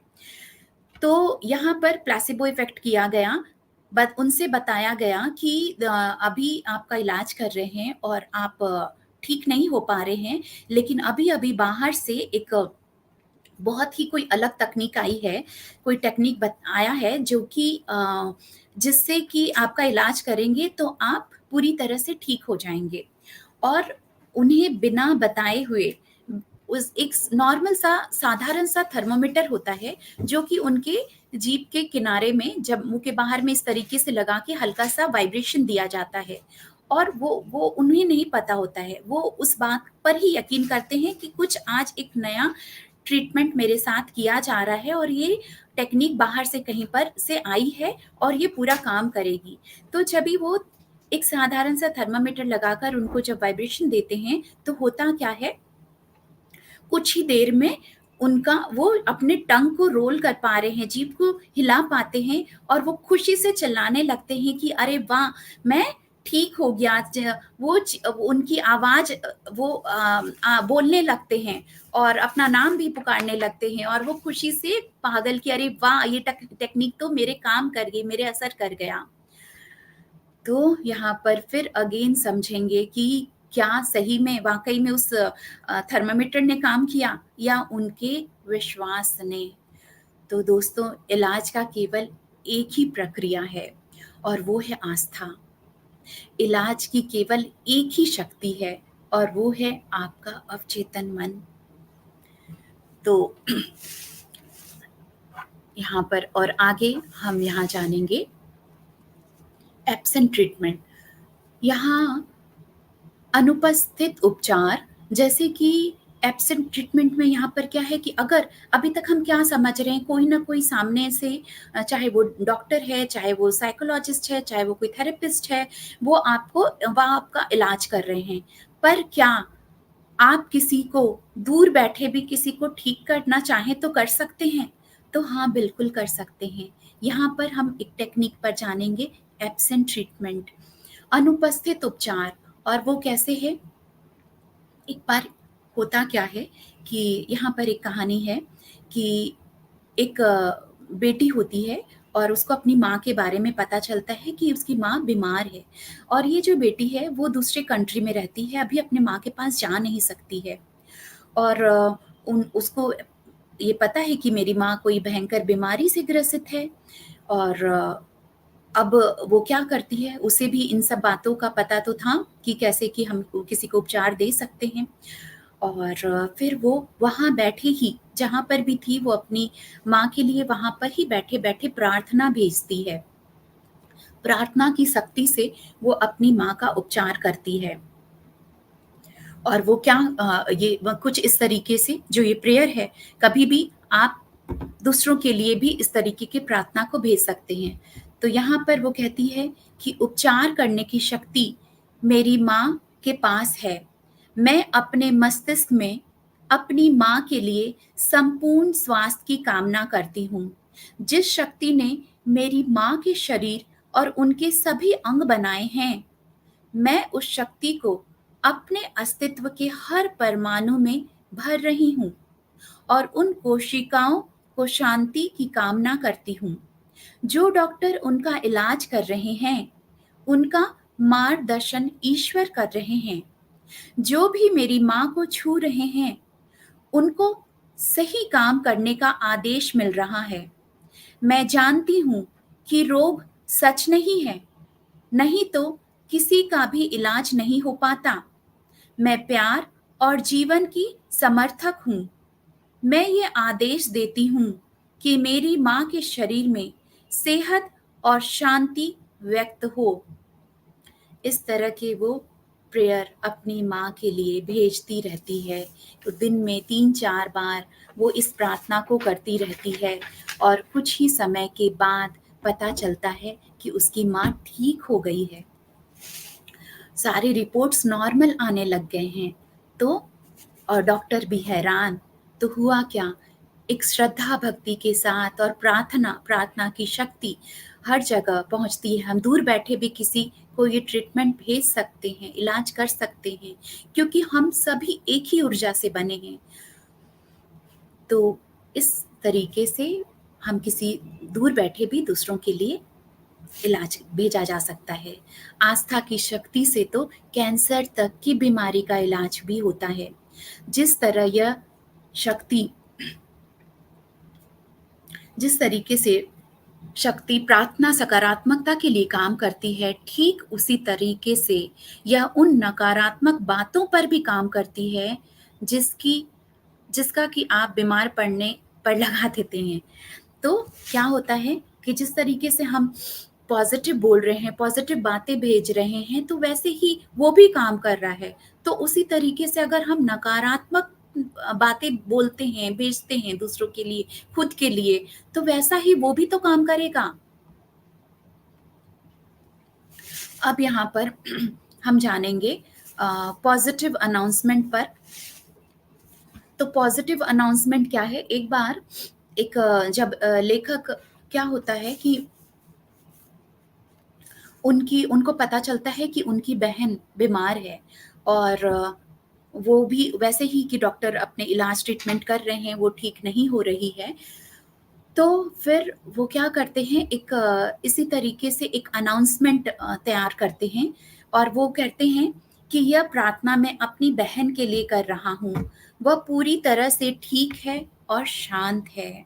तो यहाँ पर प्लेसिबो इफेक्ट किया गया, बट उनसे बताया गया कि अभी आपका इलाज कर रहे हैं और आप ठीक नहीं हो पा रहे हैं, लेकिन अभी-अभी बाहर से एक बहुत ही कोई अलग तकनीक आई है, कोई टेक्निक आया है जो कि जिससे कि आपका इलाज करेंगे तो आप पूरी तरह से ठीक हो जाएँगे। और उन्हें बिना बताए हुए उस एक नॉर्मल सा साधारण सा थर्मामीटर होता है जो कि उनके जीभ के किनारे में, जब मुँह के बाहर में इस तरीके से लगा के हल्का सा वाइब्रेशन दिया जाता है और वो उन्हें नहीं पता होता है। वो उस बात पर ही यकीन करते हैं कि कुछ आज एक नया ट्रीटमेंट मेरे साथ किया जा रहा है और ये टेक्निक बाहर से कहीं पर से आई है और ये पूरा काम करेगी। तो जब भी वो एक साधारण सा थर्मामीटर लगाकर उनको जब वाइब्रेशन देते हैं, तो होता क्या है, कुछ ही देर में उनका वो अपने टंग को रोल कर पा रहे हैं, जीभ को हिला पाते हैं और वो खुशी से चिल्लाने लगते हैं कि अरे वाह! मैं ठीक हो गया। उनकी आवाज़ वो बोलने लगते हैं और अपना नाम भी पुकारने लगते हैं और वो खुशी से पागल कि अरे वाह! ये टेक्निक तो मेरे काम कर गई, मेरे असर कर गया। तो यहाँ पर फिर अगेन समझेंगे कि क्या सही में वाक़ई में उस थर्मामीटर ने काम किया या उनके विश्वास ने। तो दोस्तों, इलाज का केवल एक ही प्रक्रिया है और वो है आस्था। इलाज की केवल एक ही शक्ति है और वो है आपका अवचेतन मन। तो यहाँ पर और आगे हम यहाँ जानेंगे एब्सेंट ट्रीटमेंट। यहाँ अनुपस्थित उपचार, जैसे कि एब्सेंट ट्रीटमेंट में यहाँ पर क्या है कि अगर अभी तक हम क्या समझ रहे हैं, कोई ना कोई सामने से चाहे वो डॉक्टर है, चाहे वो साइकोलॉजिस्ट है, चाहे वो कोई थेरेपिस्ट है, वो आपका इलाज कर रहे हैं। पर क्या आप किसी को दूर बैठे भी किसी को ठीक करना चाहें तो कर सकते हैं? तो हाँ, बिल्कुल कर सकते हैं। यहाँ पर हम एक टेक्निक पर जानेंगे, एब्सेंट ट्रीटमेंट, अनुपस्थित उपचार। और वो कैसे है? एक बार होता क्या है कि यहाँ पर एक कहानी है कि एक बेटी होती है और उसको अपनी माँ के बारे में पता चलता है कि उसकी माँ बीमार है और ये जो बेटी है वो दूसरे कंट्री में रहती है, अभी अपने माँ के पास जा नहीं सकती है। और उन उसको ये पता है कि मेरी माँ कोई भयंकर बीमारी से ग्रसित है और अब वो क्या करती है, उसे भी इन सब बातों का पता तो था कि कैसे कि हम किसी को उपचार दे सकते हैं। और फिर वो वहाँ बैठे ही, जहाँ पर भी थी वो अपनी माँ के लिए वहाँ पर ही बैठे-बैठे प्रार्थना भेजती है। प्रार्थना की शक्ति से वो अपनी माँ का उपचार करती है। और वो क्या ये कुछ इस तरीके से जो ये प्रेयर है, कभी भी आप दूसरों के लिए भी इस तरीके की प्रार्थना को भेज सकते हैं। तो यहाँ पर वो कहती है कि उपचार करने की शक्ति मेरी माँ के पास है। मैं अपने मस्तिष्क में अपनी माँ के लिए संपूर्ण स्वास्थ्य की कामना करती हूँ। जिस शक्ति ने मेरी माँ के शरीर और उनके सभी अंग बनाए हैं, मैं उस शक्ति को अपने अस्तित्व के हर परमाणु में भर रही हूँ और उन कोशिकाओं को शांति की कामना करती हूँ। जो डॉक्टर उनका इलाज कर रहे हैं, उनका मार्गदर्शन ईश्वर कर रहे हैं। जो भी मेरी माँ को छू रहे हैं, उनको सही काम करने का आदेश मिल रहा है। मैं जानती हूँ कि रोग सच नहीं है, नहीं तो किसी का भी इलाज नहीं हो पाता। मैं प्यार और जीवन की समर्थक हूँ। मैं ये आदेश देती हूँ कि मेरी माँ के शरीर में सेहत और शांति व्यक्त हो। इस तरह के वो प्रेयर अपनी माँ के लिए भेजती रहती है। तो दिन में 3-4 बार वो इस प्रार्थना को करती रहती है और कुछ ही समय के बाद पता चलता है कि उसकी माँ ठीक हो गई है। सारी रिपोर्ट्स नॉर्मल आने लग गए हैं। तो और डॉक्टर भी हैरान। तो हुआ क्या? एक श्रद्धा भक्ति के साथ और प्रार्थना की शक्ति हर जगह पहुंचती है। हम दूर बैठे भी किसी को ये ट्रीटमेंट भेज सकते हैं, इलाज कर सकते हैं, क्योंकि हम सभी एक ही ऊर्जा से बने हैं। तो इस तरीके से हम किसी दूर बैठे भी दूसरों के लिए इलाज भेजा जा सकता है। आस्था की शक्ति से तो कैंसर तक की बीमारी का इलाज भी होता है। जिस तरह यह शक्ति जिस तरीके से शक्ति प्रार्थना सकारात्मकता के लिए काम करती है, ठीक उसी तरीके से यह उन नकारात्मक बातों पर भी काम करती है, जिसकी जिसका कि आप बीमार पड़ने पर लगा देते हैं। तो क्या होता है कि जिस तरीके से हम पॉज़िटिव बोल रहे हैं, पॉज़िटिव बातें भेज रहे हैं, तो वैसे ही वो भी काम कर रहा है। तो उसी तरीके से अगर हम नकारात्मक बातें बोलते हैं, भेजते हैं दूसरों के लिए, खुद के लिए, तो वैसा ही वो भी तो काम करेगा। अब यहाँ पर हम जानेंगे पॉज़िटिव अनाउंसमेंट पर। तो पॉज़िटिव अनाउंसमेंट क्या है? एक बार जब लेखक क्या होता है कि उनको पता चलता है कि उनकी बहन बीमार है और वो भी वैसे ही कि डॉक्टर अपने इलाज ट्रीटमेंट कर रहे हैं, वो ठीक नहीं हो रही है। तो फिर वो क्या करते हैं, इसी तरीके से एक अनाउंसमेंट तैयार करते हैं और वो कहते हैं कि यह प्रार्थना मैं अपनी बहन के लिए कर रहा हूँ। वह पूरी तरह से ठीक है और शांत है।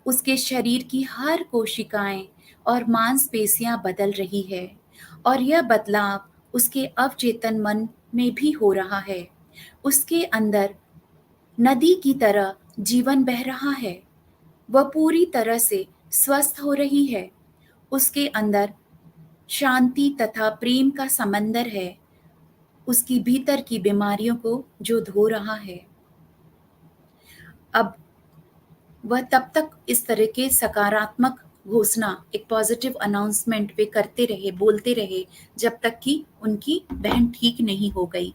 उसके शरीर की हर कोशिकाएं और मांसपेशियां बदल रही है और यह बदलाव उसके अवचेतन मन में भी हो रहा है। उसके अंदर नदी की तरह जीवन बह रहा है। वह पूरी तरह से स्वस्थ हो रही है। उसके अंदर शांति तथा प्रेम का समंदर है, उसकी भीतर की बीमारियों को जो धो रहा है। अब वह तब तक इस तरह के सकारात्मक घोषणा, एक पॉजिटिव अनाउंसमेंट वे करते रहे, बोलते रहे, जब तक कि उनकी बहन ठीक नहीं हो गई।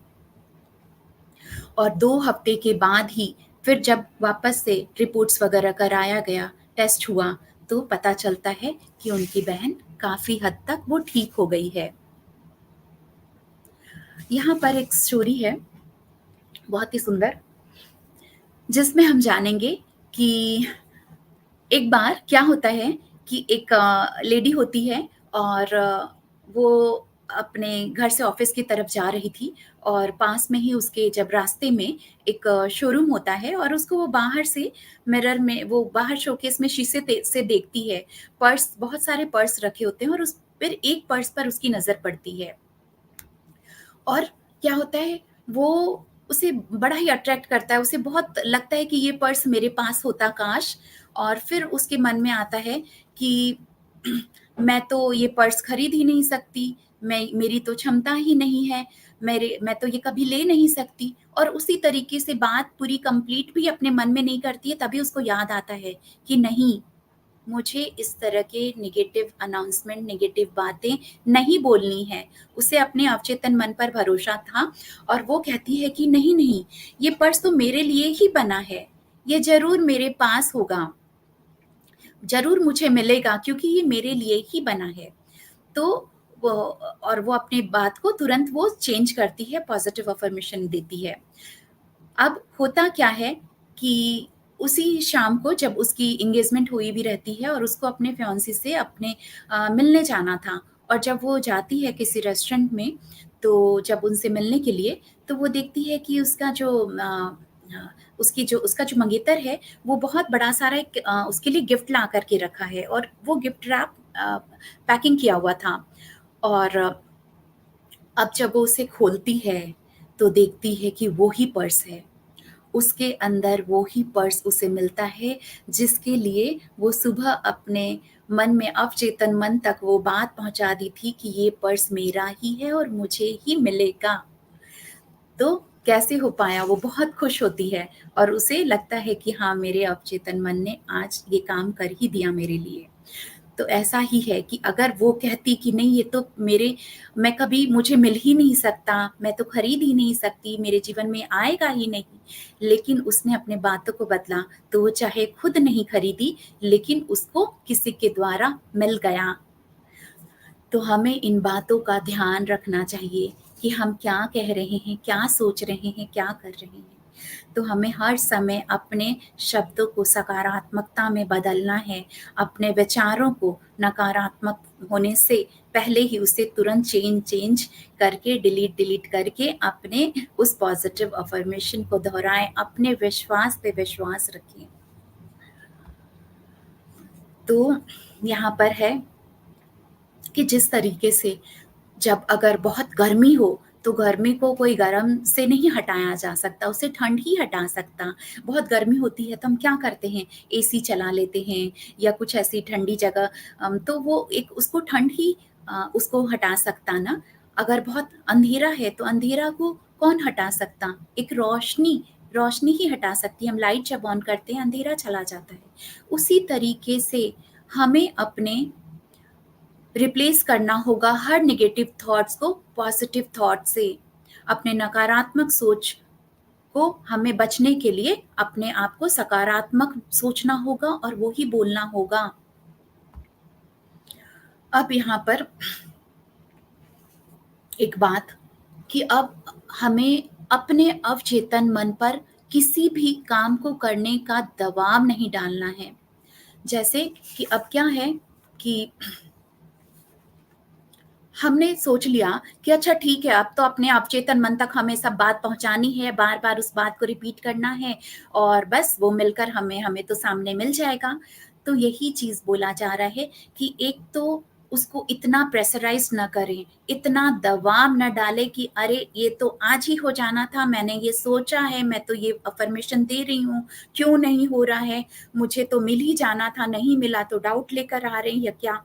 और 2 हफ्ते के बाद ही फिर जब वापस से रिपोर्ट्स वगैरह कराया गया, टेस्ट हुआ, तो पता चलता है कि उनकी बहन काफ़ी हद तक वो ठीक हो गई है। यहाँ पर एक स्टोरी है, बहुत ही सुंदर, जिसमें हम जानेंगे कि एक बार क्या होता है कि एक लेडी होती है और वो अपने घर से ऑफिस की तरफ जा रही थी और पास में ही उसके जब रास्ते में एक शोरूम होता है और उसको वो बाहर से मिरर में, वो बाहर शोकेस में शीशे से देखती है। पर्स, बहुत सारे पर्स रखे होते हैं और उस फिर एक पर्स पर उसकी नज़र पड़ती है और क्या होता है, वो उसे बड़ा ही अट्रैक्ट करता है, उसे बहुत लगता है कि ये पर्स मेरे पास होता काश। और फिर उसके मन में आता है कि मैं तो ये पर्स खरीद ही नहीं सकती, मेरी तो क्षमता ही नहीं है, मैं तो ये कभी ले नहीं सकती। और उसी तरीके से बात पूरी कंप्लीट भी अपने मन में नहीं करती है, तभी उसको याद आता है कि नहीं, मुझे इस तरह के नेगेटिव अनाउंसमेंट, नेगेटिव बातें नहीं बोलनी है। उसे अपने अवचेतन मन पर भरोसा था और वो कहती है कि नहीं, नहीं, ये पर्स तो मेरे लिए ही बना है। ये ज़रूर मेरे पास होगा, ज़रूर मुझे मिलेगा क्योंकि ये मेरे लिए ही बना है। तो वो और वो अपनी बात को तुरंत वो चेंज करती है, पॉज़िटिव अफ़र्मेशन देती है। अब होता क्या है कि उसी शाम को जब उसकी एंगेजमेंट हुई भी रहती है और उसको अपने फियांसे से मिलने जाना था और जब वो जाती है किसी रेस्टोरेंट में, तो जब उनसे मिलने के लिए, तो वो देखती है कि उसका जो मंगेतर है, वो बहुत बड़ा सारा उसके लिए गिफ्ट ला कर के रखा है और वो गिफ्ट रैप पैकिंग किया हुआ था। और अब जब वो उसे खोलती है, तो देखती है कि वो ही पर्स है। उसके अंदर वो ही पर्स उसे मिलता है, जिसके लिए वो सुबह अपने मन में, अवचेतन मन तक वो बात पहुँचा दी थी कि ये पर्स मेरा ही है और मुझे ही मिलेगा। तो कैसे हो पाया? वो बहुत खुश होती है और उसे लगता है कि हाँ, मेरे अवचेतन मन ने आज ये काम कर ही दिया मेरे लिए। तो ऐसा ही है कि अगर वो कहती कि नहीं, ये तो मेरे, मैं कभी, मुझे मिल ही नहीं सकता, मैं तो खरीद ही नहीं सकती, मेरे जीवन में आएगा ही नहीं, लेकिन उसने अपने बातों को बदला, तो वो चाहे खुद नहीं खरीदी, लेकिन उसको किसी के द्वारा मिल गया। तो हमें इन बातों का ध्यान रखना चाहिए कि हम क्या कह रहे हैं, क्या सोच रहे हैं, क्या कर रहे हैं। तो हमें हर समय अपने शब्दों को सकारात्मकता में बदलना है, अपने विचारों को नकारात्मक होने से पहले ही उसे तुरंत चेंज करके, डिलीट करके अपने उस पॉजिटिव अफ़र्मेशन को दोहराएँ, अपने विश्वास पे विश्वास रखें। तो यहाँ पर है कि जिस तरीके से, जब अगर बहुत गर्मी हो, तो गर्मी को कोई गरम से नहीं हटाया जा सकता, उसे ठंड ही हटा सकता। बहुत गर्मी होती है तो हम क्या करते हैं, एसी चला लेते हैं या कुछ ऐसी ठंडी जगह, तो वो एक उसको ठंड ही उसको हटा सकता ना। अगर बहुत अंधेरा है तो अंधेरा को कौन हटा सकता? एक रोशनी, रोशनी ही हटा सकती है। हम लाइट जब ऑन करते हैं, अंधेरा चला जाता है। उसी तरीके से हमें अपने रिप्लेस करना होगा हर नेगेटिव थॉट्स को पॉजिटिव थॉट से। अपने नकारात्मक सोच को हमें बचने के लिए अपने आप को सकारात्मक सोचना होगा और वो ही बोलना होगा। अब यहाँ पर एक बात कि अब हमें अपने अवचेतन मन पर किसी भी काम को करने का दबाव नहीं डालना है। जैसे कि अब क्या है कि हमने सोच लिया कि अच्छा ठीक है, अब तो अपने अवचेतन मन तक हमें सब बात पहुँचानी है, बार-बार उस बात को रिपीट करना है और बस वो मिलकर हमें हमें तो सामने मिल जाएगा। तो यही चीज़ बोला जा रहा है कि एक तो उसको इतना प्रेशराइज़ ना करें, इतना दबाव ना डालें कि अरे! ये तो आज ही हो जाना था, मैंने ये सोचा है, मैं तो ये अफ़र्मेशन दे रही हूँ, क्यों नहीं हो रहा है? मुझे तो मिल ही जाना था, नहीं मिला तो डाउट लेकर आ रहे हैं या क्या?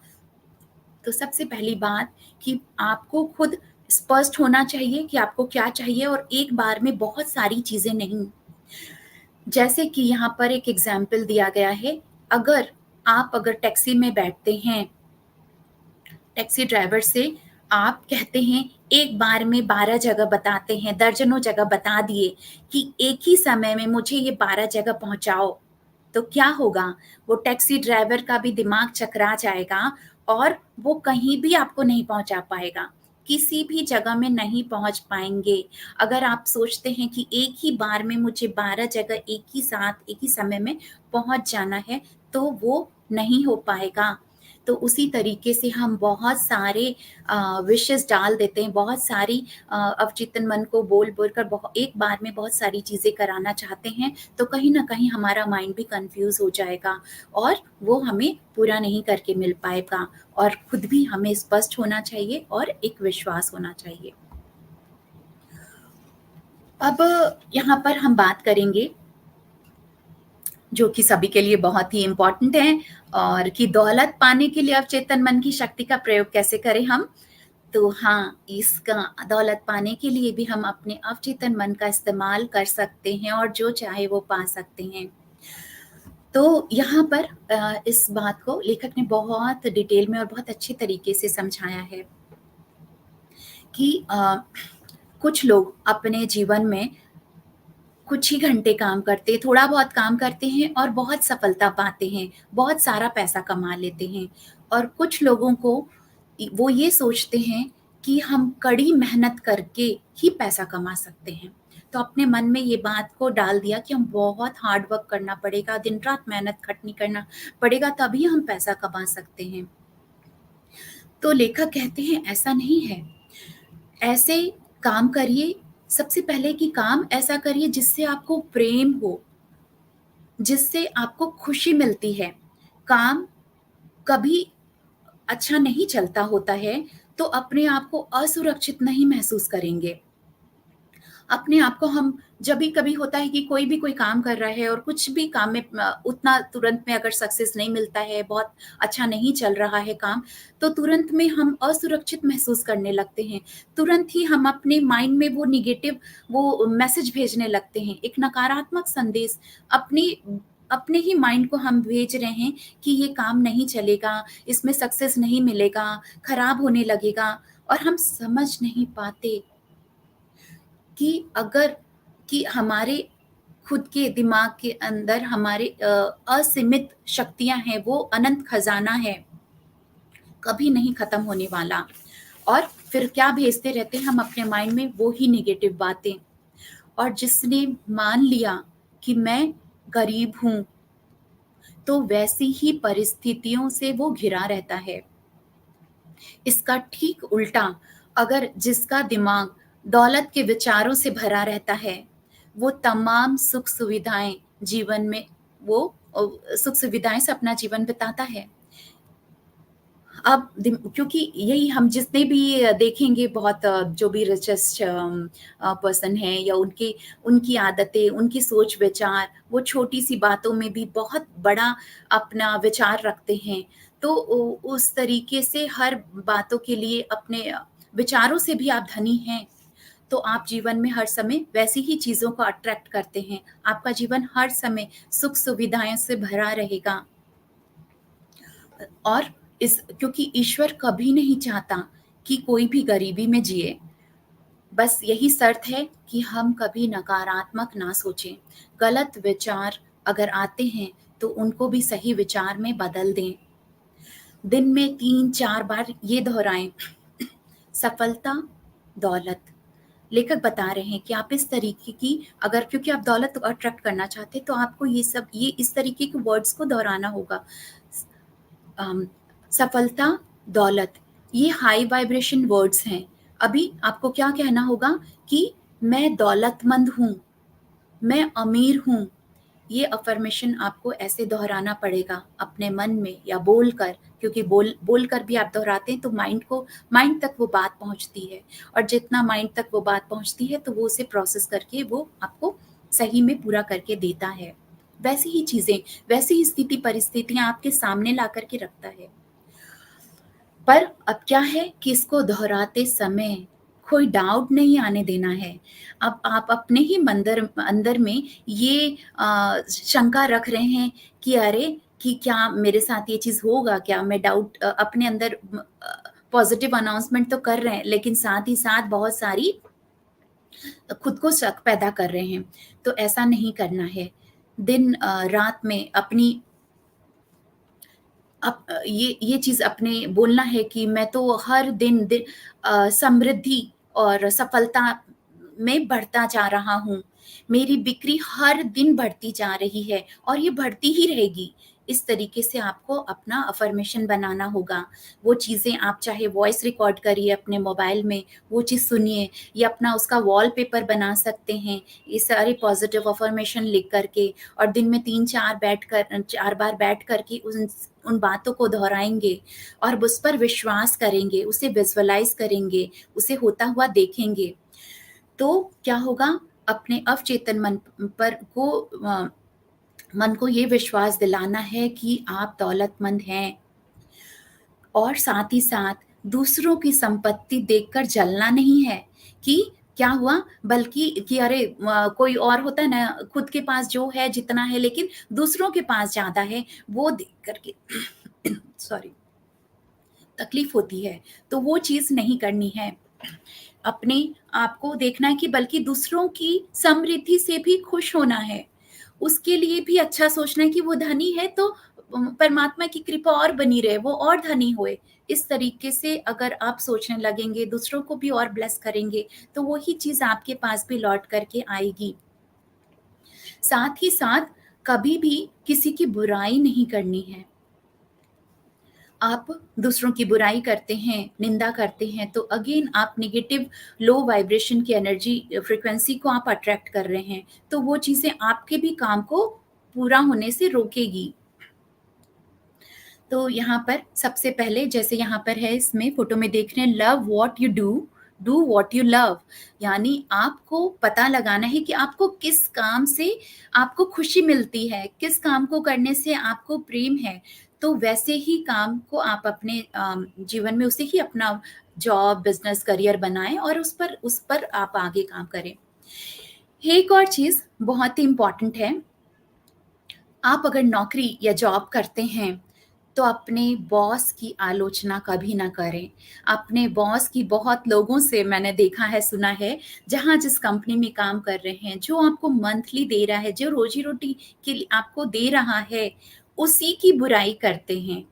तो सबसे पहली बात कि आपको खुद स्पष्ट होना चाहिए कि आपको क्या चाहिए और एक बार में बहुत सारी चीज़ें नहीं। जैसे कि यहाँ पर एक एग्ज़ाम्पल दिया गया है, अगर आप अगर टैक्सी में बैठते हैं, टैक्सी ड्राइवर से आप कहते हैं, एक बार में 12 जगह बताते हैं, दर्जनों जगह बता दिए कि एक ही समय में मुझे ये 12 जगह पहुँचाओ, तो क्या होगा? वो टैक्सी ड्राइवर का भी दिमाग चकरा जाएगा और वो कहीं भी आपको नहीं पहुँचा पाएगा, किसी भी जगह में नहीं पहुँच पाएँगे। अगर आप सोचते हैं कि एक ही बार में मुझे 12 जगह एक ही साथ, एक ही समय में पहुँच जाना है, तो वो नहीं हो पाएगा। तो उसी तरीके से हम बहुत सारे विशेज़ डाल देते हैं, बहुत सारी अवचेतन मन को बोल-बोल कर एक बार में बहुत सारी चीज़ें कराना चाहते हैं, तो कहीं न कहीं हमारा माइंड भी कन्फ्यूज़ हो जाएगा और वो हमें पूरा नहीं करके मिल पाएगा और खुद भी हमें स्पष्ट होना चाहिए और एक विश्वास होना चाहिए। अब यहाँ पर हम बात करेंगे जो कि सभी के लिए बहुत ही इम्पोर्टेंट है और कि दौलत पाने के लिए अवचेतन मन की शक्ति का प्रयोग कैसे करें हम? तो हाँ, इसका दौलत पाने के लिए भी हम अपने अवचेतन मन का इस्तेमाल कर सकते हैं और जो चाहे वो पा सकते हैं। तो यहाँ पर इस बात को लेखक ने बहुत डिटेल में और बहुत अच्छे तरीके से समझाया है कि कुछ लोग अपने जीवन में कुछ ही घंटे काम करते, थोड़ा बहुत काम करते हैं और बहुत सफलता पाते हैं, बहुत सारा पैसा कमा लेते हैं। और कुछ लोगों को वो ये सोचते हैं कि हम कड़ी मेहनत करके ही पैसा कमा सकते हैं। तो अपने मन में ये बात को डाल दिया कि हम बहुत हार्ड वर्क करना पड़ेगा, दिन-रात मेहनत खटनी करना पड़ेगा तभी हम पैसा कमा सकते हैं। तो लेखक कहते हैं ऐसा नहीं है। ऐसे काम करिए, सबसे पहले कि काम ऐसा करिए जिससे आपको प्रेम हो, जिससे आपको खुशी मिलती है। काम कभी अच्छा नहीं चलता होता है, तो अपने आप को असुरक्षित नहीं महसूस करेंगे। अपने आप को हम जब भी कभी होता है कि कोई भी कोई काम कर रहा है और कुछ भी काम में उतना तुरंत में अगर सक्सेस नहीं मिलता है, बहुत अच्छा नहीं चल रहा है काम, तो तुरंत में हम असुरक्षित महसूस करने लगते हैं। तुरंत ही हम अपने माइंड में वो नेगेटिव वो मैसेज भेजने लगते हैं, एक नकारात्मक संदेश अपने अपने ही माइंड को हम भेज रहे हैं कि ये काम नहीं चलेगा, इसमें सक्सेस नहीं मिलेगा, खराब होने लगेगा, और हम समझ नहीं पाते कि अगर कि हमारे खुद के दिमाग के अंदर हमारे असीमित शक्तियाँ हैं, वो अनंत खज़ाना है, कभी नहीं खत्म होने वाला। और फिर क्या भेजते रहते हैं हम अपने माइंड में, वो ही नेगेटिव बातें। और जिसने मान लिया कि मैं गरीब हूँ, तो वैसी ही परिस्थितियों से वो घिरा रहता है। इसका ठीक उल्टा, अगर जिसका दिमाग दौलत के विचारों से भरा रहता है, वो तमाम सुख सुविधाएं जीवन में वो सुख सुविधाएं से अपना जीवन बिताता है। अब क्योंकि यही हम जितने भी देखेंगे, बहुत जो भी रिचेस्ट पर्सन है, या उनकी उनकी आदतें, उनकी सोच विचार, वो छोटी सी बातों में भी बहुत बड़ा अपना विचार रखते हैं। तो उस तरीके से हर बातों के लिए अपने विचारों से भी आप धनी हैं, तो आप जीवन में हर समय वैसी ही चीज़ों को अट्रैक्ट करते हैं। आपका जीवन हर समय सुख सुविधाओं से भरा रहेगा। और इस क्योंकि ईश्वर कभी नहीं चाहता कि कोई भी गरीबी में जिए। बस यही शर्त है कि हम कभी नकारात्मक ना सोचें। गलत विचार अगर आते हैं तो उनको भी सही विचार में बदल दें। दिन में 3-4 बार ये दोहराएं, सफलता, दौलत। लेखक बता रहे हैं कि आप इस तरीके की, अगर क्योंकि आप दौलत अट्रैक्ट करना चाहते हैं, तो आपको ये इस तरीके के वर्ड्स को दोहराना होगा। अम, सफलता, दौलत, ये हाई वाइब्रेशन वर्ड्स हैं। अभी आपको क्या कहना होगा कि मैं दौलतमंद हूँ, मैं अमीर हूँ। ये अफ़र्मेशन आपको ऐसे दोहराना पड़ेगा अपने मन में या बोलकर, क्योंकि बोलकर भी आप दोहराते हैं तो माइंड तक वो बात पहुँचती है, और जितना माइंड तक वो बात पहुँचती है तो वो उसे प्रोसेस करके वो आपको सही में पूरा करके देता है। वैसी ही चीज़ें, वैसी ही स्थिति परिस्थितियाँ आपके सामने ला कर के रखता है। पर अब क्या है कि इसको दोहराते समय कोई डाउट नहीं आने देना है। अब आप अपने ही अंदर में ये शंका रख रहे हैं कि अरे! कि क्या मेरे साथ ये चीज़ होगा क्या? मैं अपने अंदर पॉज़िटिव अनाउंसमेंट तो कर रहे हैं, लेकिन साथ ही साथ बहुत सारी खुद को शक पैदा कर रहे हैं। तो ऐसा नहीं करना है। रात में अपनी ये चीज़ अपने बोलना है कि मैं तो हर समृद्धि और सफलता में बढ़ता जा रहा हूँ। मेरी बिक्री हर दिन बढ़ती जा रही है और ये बढ़ती ही रहेगी। इस तरीके से आपको अपना अफ़र्मेशन बनाना होगा। वो चीज़ें आप चाहे वॉइस रिकॉर्ड करिए अपने मोबाइल में, वो चीज़ सुनिए, या अपना उसका वॉलपेपर बना सकते हैं, ये सारे पॉज़िटिव अफ़र्मेशन लिख कर के, और दिन में 4 बार बैठ कर के उन बातों को दोहराएँगे और उस पर विश्वास करेंगे, उसे विज़ुअलाइज़ करेंगे, उसे होता हुआ देखेंगे। तो क्या होगा, अपने अवचेतन मन को ये विश्वास दिलाना है कि आप दौलतमंद हैं, और साथ ही साथ दूसरों की संपत्ति देखकर जलना नहीं है कि क्या हुआ, बल्कि कि अरे कोई और होता है ना, खुद के पास जो है जितना है लेकिन दूसरों के पास ज़्यादा है, वो देख कर के सॉरी, तकलीफ होती है, तो वो चीज़ नहीं करनी है। अपने आप को देखना है कि बल्कि दूसरों की समृद्धि से भी खुश होना है। उसके लिए भी अच्छा सोचना है कि वो धनी है तो परमात्मा की कृपा और बनी रहे, वो और धनी होए। इस तरीके से अगर आप सोचने लगेंगे, दूसरों को भी और ब्लेस करेंगे, तो वही चीज़ आपके पास भी लौट कर के आएगी। साथ ही साथ कभी भी किसी की बुराई नहीं करनी है। आप दूसरों की बुराई करते हैं, निंदा करते हैं, तो अगेन आप नेगेटिव लो वाइब्रेशन की एनर्जी फ्रीक्वेंसी को आप अट्रैक्ट कर रहे हैं, तो वो चीज़ें आपके भी काम को पूरा होने से रोकेगी। तो यहाँ पर सबसे पहले, जैसे यहाँ पर है, इसमें फ़ोटो में देख रहे हैं, love what you do, do what you love, यानी आपको पता लगाना है कि आपको किस काम से आपको खुशी मिलती है, किस काम को करने से आपको प्रेम है। तो वैसे ही काम को आप अपने जीवन में उसे ही अपना जॉब, बिज़नेस, करियर बनाएँ और उस पर आप आगे काम करें। एक और चीज़ बहुत ही इम्पोर्टेंट है, आप अगर नौकरी या जॉब करते हैं, तो अपने बॉस की आलोचना कभी ना करें। अपने बॉस की बहुत लोगों से मैंने देखा है, सुना है, जहाँ जिस कंपनी में काम कर रहे हैं, जो आपको मंथली दे रहा है, जो रोज़ी-रोटी के लिए आपको दे रहा है, उसी की बुराई करते हैं।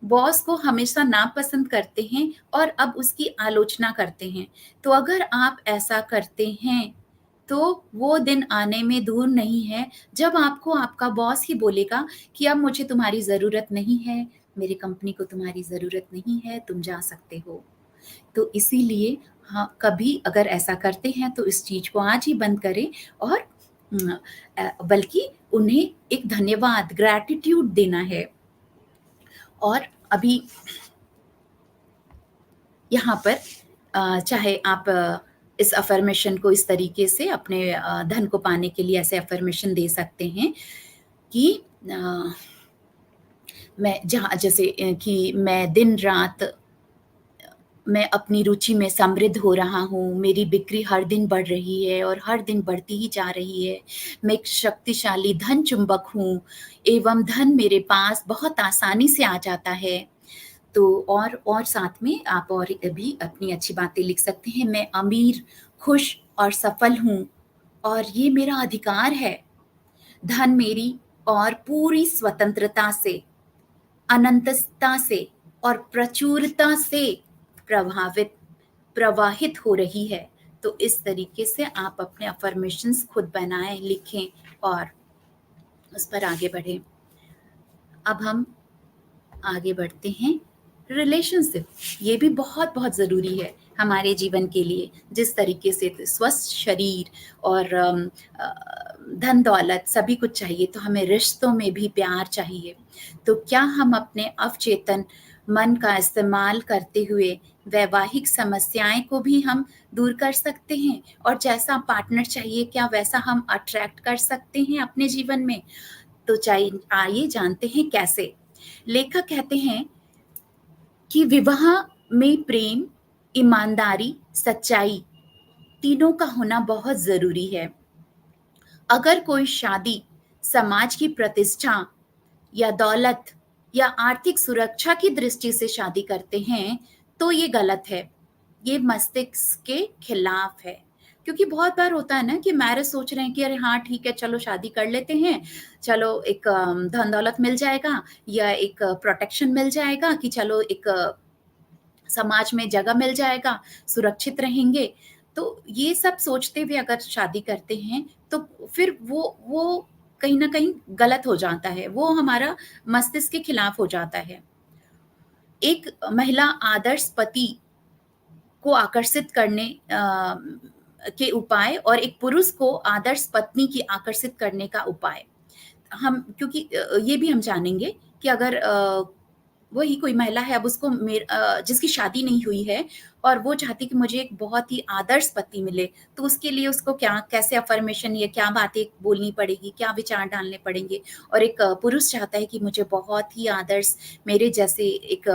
बॉस को हमेशा नापसंद करते हैं और अब उसकी आलोचना करते हैं। तो अगर आप ऐसा करते हैं, तो वो दिन आने में दूर नहीं है जब आपको आपका बॉस ही बोलेगा कि अब मुझे तुम्हारी ज़रूरत नहीं है, मेरी कंपनी को तुम्हारी ज़रूरत नहीं है, तुम जा सकते हो। तो इसीलिए हाँ, कभी अगर ऐसा करते हैं तो इस चीज़ को आज ही बंद करें और बल्कि उन्हें एक धन्यवाद, ग्रैटिट्यूड देना है। और अभी यहाँ पर चाहे आप इस अफ़र्मेशन को इस तरीके से अपने धन को पाने के लिए ऐसे अफ़र्मेशन दे सकते हैं कि अ, मैं जहाँ जैसे कि मैं दिन-रात मैं अपनी रुचि में समृद्ध हो रहा हूँ, मेरी बिक्री हर दिन बढ़ रही है और हर दिन बढ़ती ही जा रही है। मैं एक शक्तिशाली धन चुंबक हूँ एवं धन मेरे पास बहुत आसानी से आ जाता है। तो और साथ में आप और भी अपनी अच्छी बातें लिख सकते हैं। मैं अमीर, खुश और सफल हूँ और ये मेरा अधिकार है। धन मेरी और पूरी स्वतंत्रता से, अनंतता से और प्रचुरता से प्रभावित प्रवाहित हो रही है। तो इस तरीके से आप अपने अफ़र्मेशंस खुद बनाएँ, लिखें और उस पर आगे बढ़ें। अब हम आगे बढ़ते हैं। रिलेशनशिप, ये भी बहुत-बहुत ज़रूरी है हमारे जीवन के लिए। जिस तरीके से स्वस्थ शरीर और धन-दौलत सभी कुछ चाहिए, तो हमें रिश्तों में भी प्यार चाहिए। तो क्या हम अपने अवचेतन मन का इस्तेमाल करते हुए वैवाहिक समस्याएँ को भी हम दूर कर सकते हैं? और जैसा पार्टनर चाहिए, क्या वैसा हम अट्रैक्ट कर सकते हैं अपने जीवन में? तो आइए जानते हैं कैसे। लेखक कहते हैं कि विवाह में प्रेम, ईमानदारी, सच्चाई तीनों का होना बहुत ज़रूरी है। अगर कोई शादी समाज की प्रतिष्ठा या दौलत या आर्थिक सुरक्षा की दृष्टि से शादी करते हैं, तो ये गलत है। ये मस्तिष्क के खिलाफ है। क्योंकि बहुत बार होता है ना कि मैरिज सोच रहे हैं कि अरे हाँ, ठीक है, चलो शादी कर लेते हैं। चलो एक धन-दौलत मिल जाएगा या एक प्रोटेक्शन मिल जाएगा कि चलो एक समाज में जगह मिल जाएगा, सुरक्षित रहेंगे। तो ये सब सोचते हुए अगर शादी करते हैं, तो फिर वो कहीं न कहीं गलत हो जाता है, वो हमारा मस्तिष्क के खिलाफ हो जाता है। एक महिला आदर्श पति को आकर्षित करने के उपाय और एक पुरुष को आदर्श पत्नी की आकर्षित करने का उपाय। हम क्योंकि ये भी हम जानेंगे कि अगर वही कोई महिला है, अब उसको जिसकी शादी नहीं हुई है और वो चाहती है कि मुझे एक बहुत ही आदर्श पति मिले, तो उसके लिए उसको क्या कैसे अफ़र्मेशन या क्या बातें बोलनी पड़ेगी, क्या विचार डालने पड़ेंगे। और एक पुरुष चाहता है कि मुझे बहुत ही आदर्श मेरे जैसे एक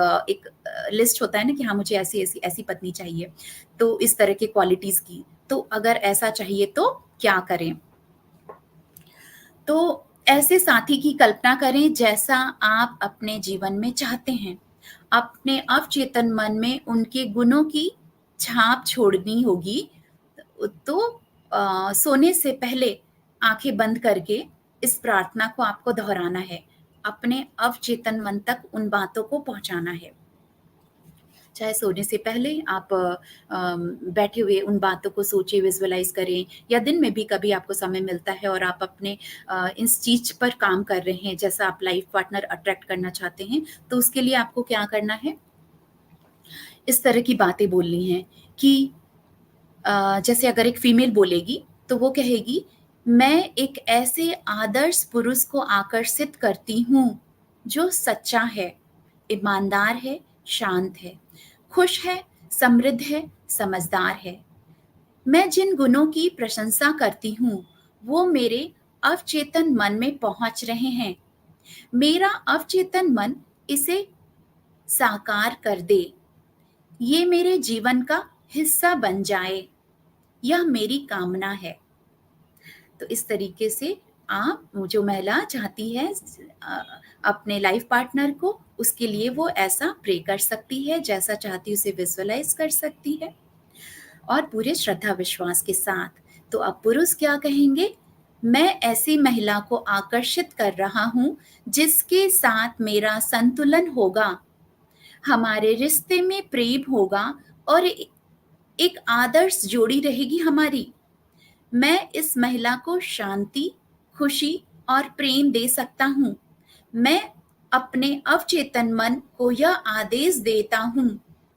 लिस्ट होता है ना कि हाँ, मुझे ऐसी-ऐसी ऐसी पत्नी चाहिए, तो इस तरह की क्वालिटीज़ की। तो अगर ऐसा चाहिए तो क्या करें? तो ऐसे साथी की कल्पना करें जैसा आप अपने जीवन में चाहते हैं। अपने अवचेतन मन में उनके गुणों की छाप छोड़नी होगी। तो सोने से पहले आँखें बंद करके इस प्रार्थना को आपको दोहराना है। अपने अवचेतन मन तक उन बातों को पहुँचाना है। चाहे सोने से पहले आप बैठे हुए उन बातों को सोचिए, विज़ुअलाइज़ करें या दिन में भी कभी आपको समय मिलता है और आप अपने इस चीज़ पर काम कर रहे हैं, जैसा आप लाइफ़ पार्टनर अट्रैक्ट करना चाहते हैं, तो उसके लिए आपको क्या करना है? इस तरह की बातें बोलनी हैं कि जैसे अगर एक फीमेल बोलेगी, तो वो कहेगी, "मैं एक ऐसे आदर्श पुरुष को आकर्षित करती हूँ, जो सच्चा है, ईमानदार है, शांत है, खुश है, समृद्ध है, समझदार है। मैं जिन गुणों की प्रशंसा करती हूँ, वो मेरे अवचेतन मन में पहुँच रहे हैं। मेरा अवचेतन मन इसे साकार कर दे। ये मेरे जीवन का हिस्सा बन जाए, यह मेरी कामना है। तो इस तरीके से आप जो महिला चाहती है अ, अपने लाइफ पार्टनर को, उसके लिए वो ऐसा प्रे कर सकती है, जैसा चाहती है उसे विजुअलाइज़ कर सकती है और पूरे श्रद्धा विश्वास के साथ। तो अब पुरुष क्या कहेंगे? मैं ऐसी महिला को आकर्षित कर रहा हूँ, जिसके साथ मेरा संतुलन होगा, हमारे रिश्ते में प्रेम होगा और एक आदर्श जोड़ी रहेगी हमारी। मैं इस महिला को शांति, खुशी और प्रेम दे सकता हूँ। मैं अपने अवचेतन मन को यह आदेश देता हूँ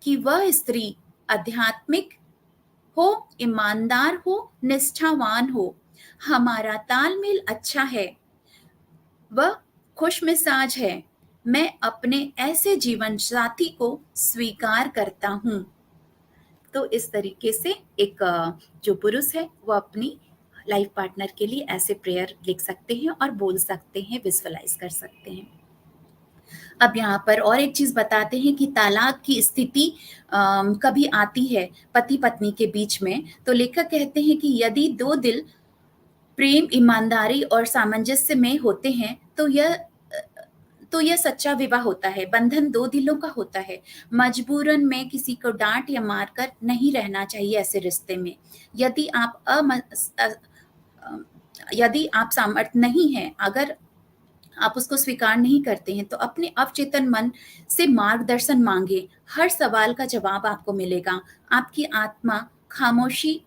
कि वह स्त्री आध्यात्मिक हो, ईमानदार हो, निष्ठावान हो। हमारा तालमेल अच्छा है, वह खुशमिजाज है। मैं अपने ऐसे जीवन साथी को स्वीकार करता हूँ। तो इस तरीके से एक जो पुरुष है वो अपनी लाइफ पार्टनर के लिए ऐसे प्रेयर लिख सकते हैं और बोल सकते हैं, विजुअलाइज कर सकते हैं। अब यहाँ पर और एक चीज़ बताते हैं कि तलाक की स्थिति कभी आती है पति पत्नी के बीच में, तो लेखक कहते हैं कि यदि दो दिल प्रेम, ईमानदारी और सामंजस्य में होते हैं, तो यह सच्चा विवाह होता है। बंधन दो दिलों का होता है। मजबूरन में किसी को डांट या मारकर नहीं रहना चाहिए ऐसे रिश्ते में। यदि आप यदि आप सामर्थ नहीं हैं, अगर आप उसको स्वीकार नहीं करते हैं, तो अपने अवचेतन मन से मार्गदर्शन मांगे। हर सवाल का जवाब आपको मिलेगा। आपकी आत्मा खामोशी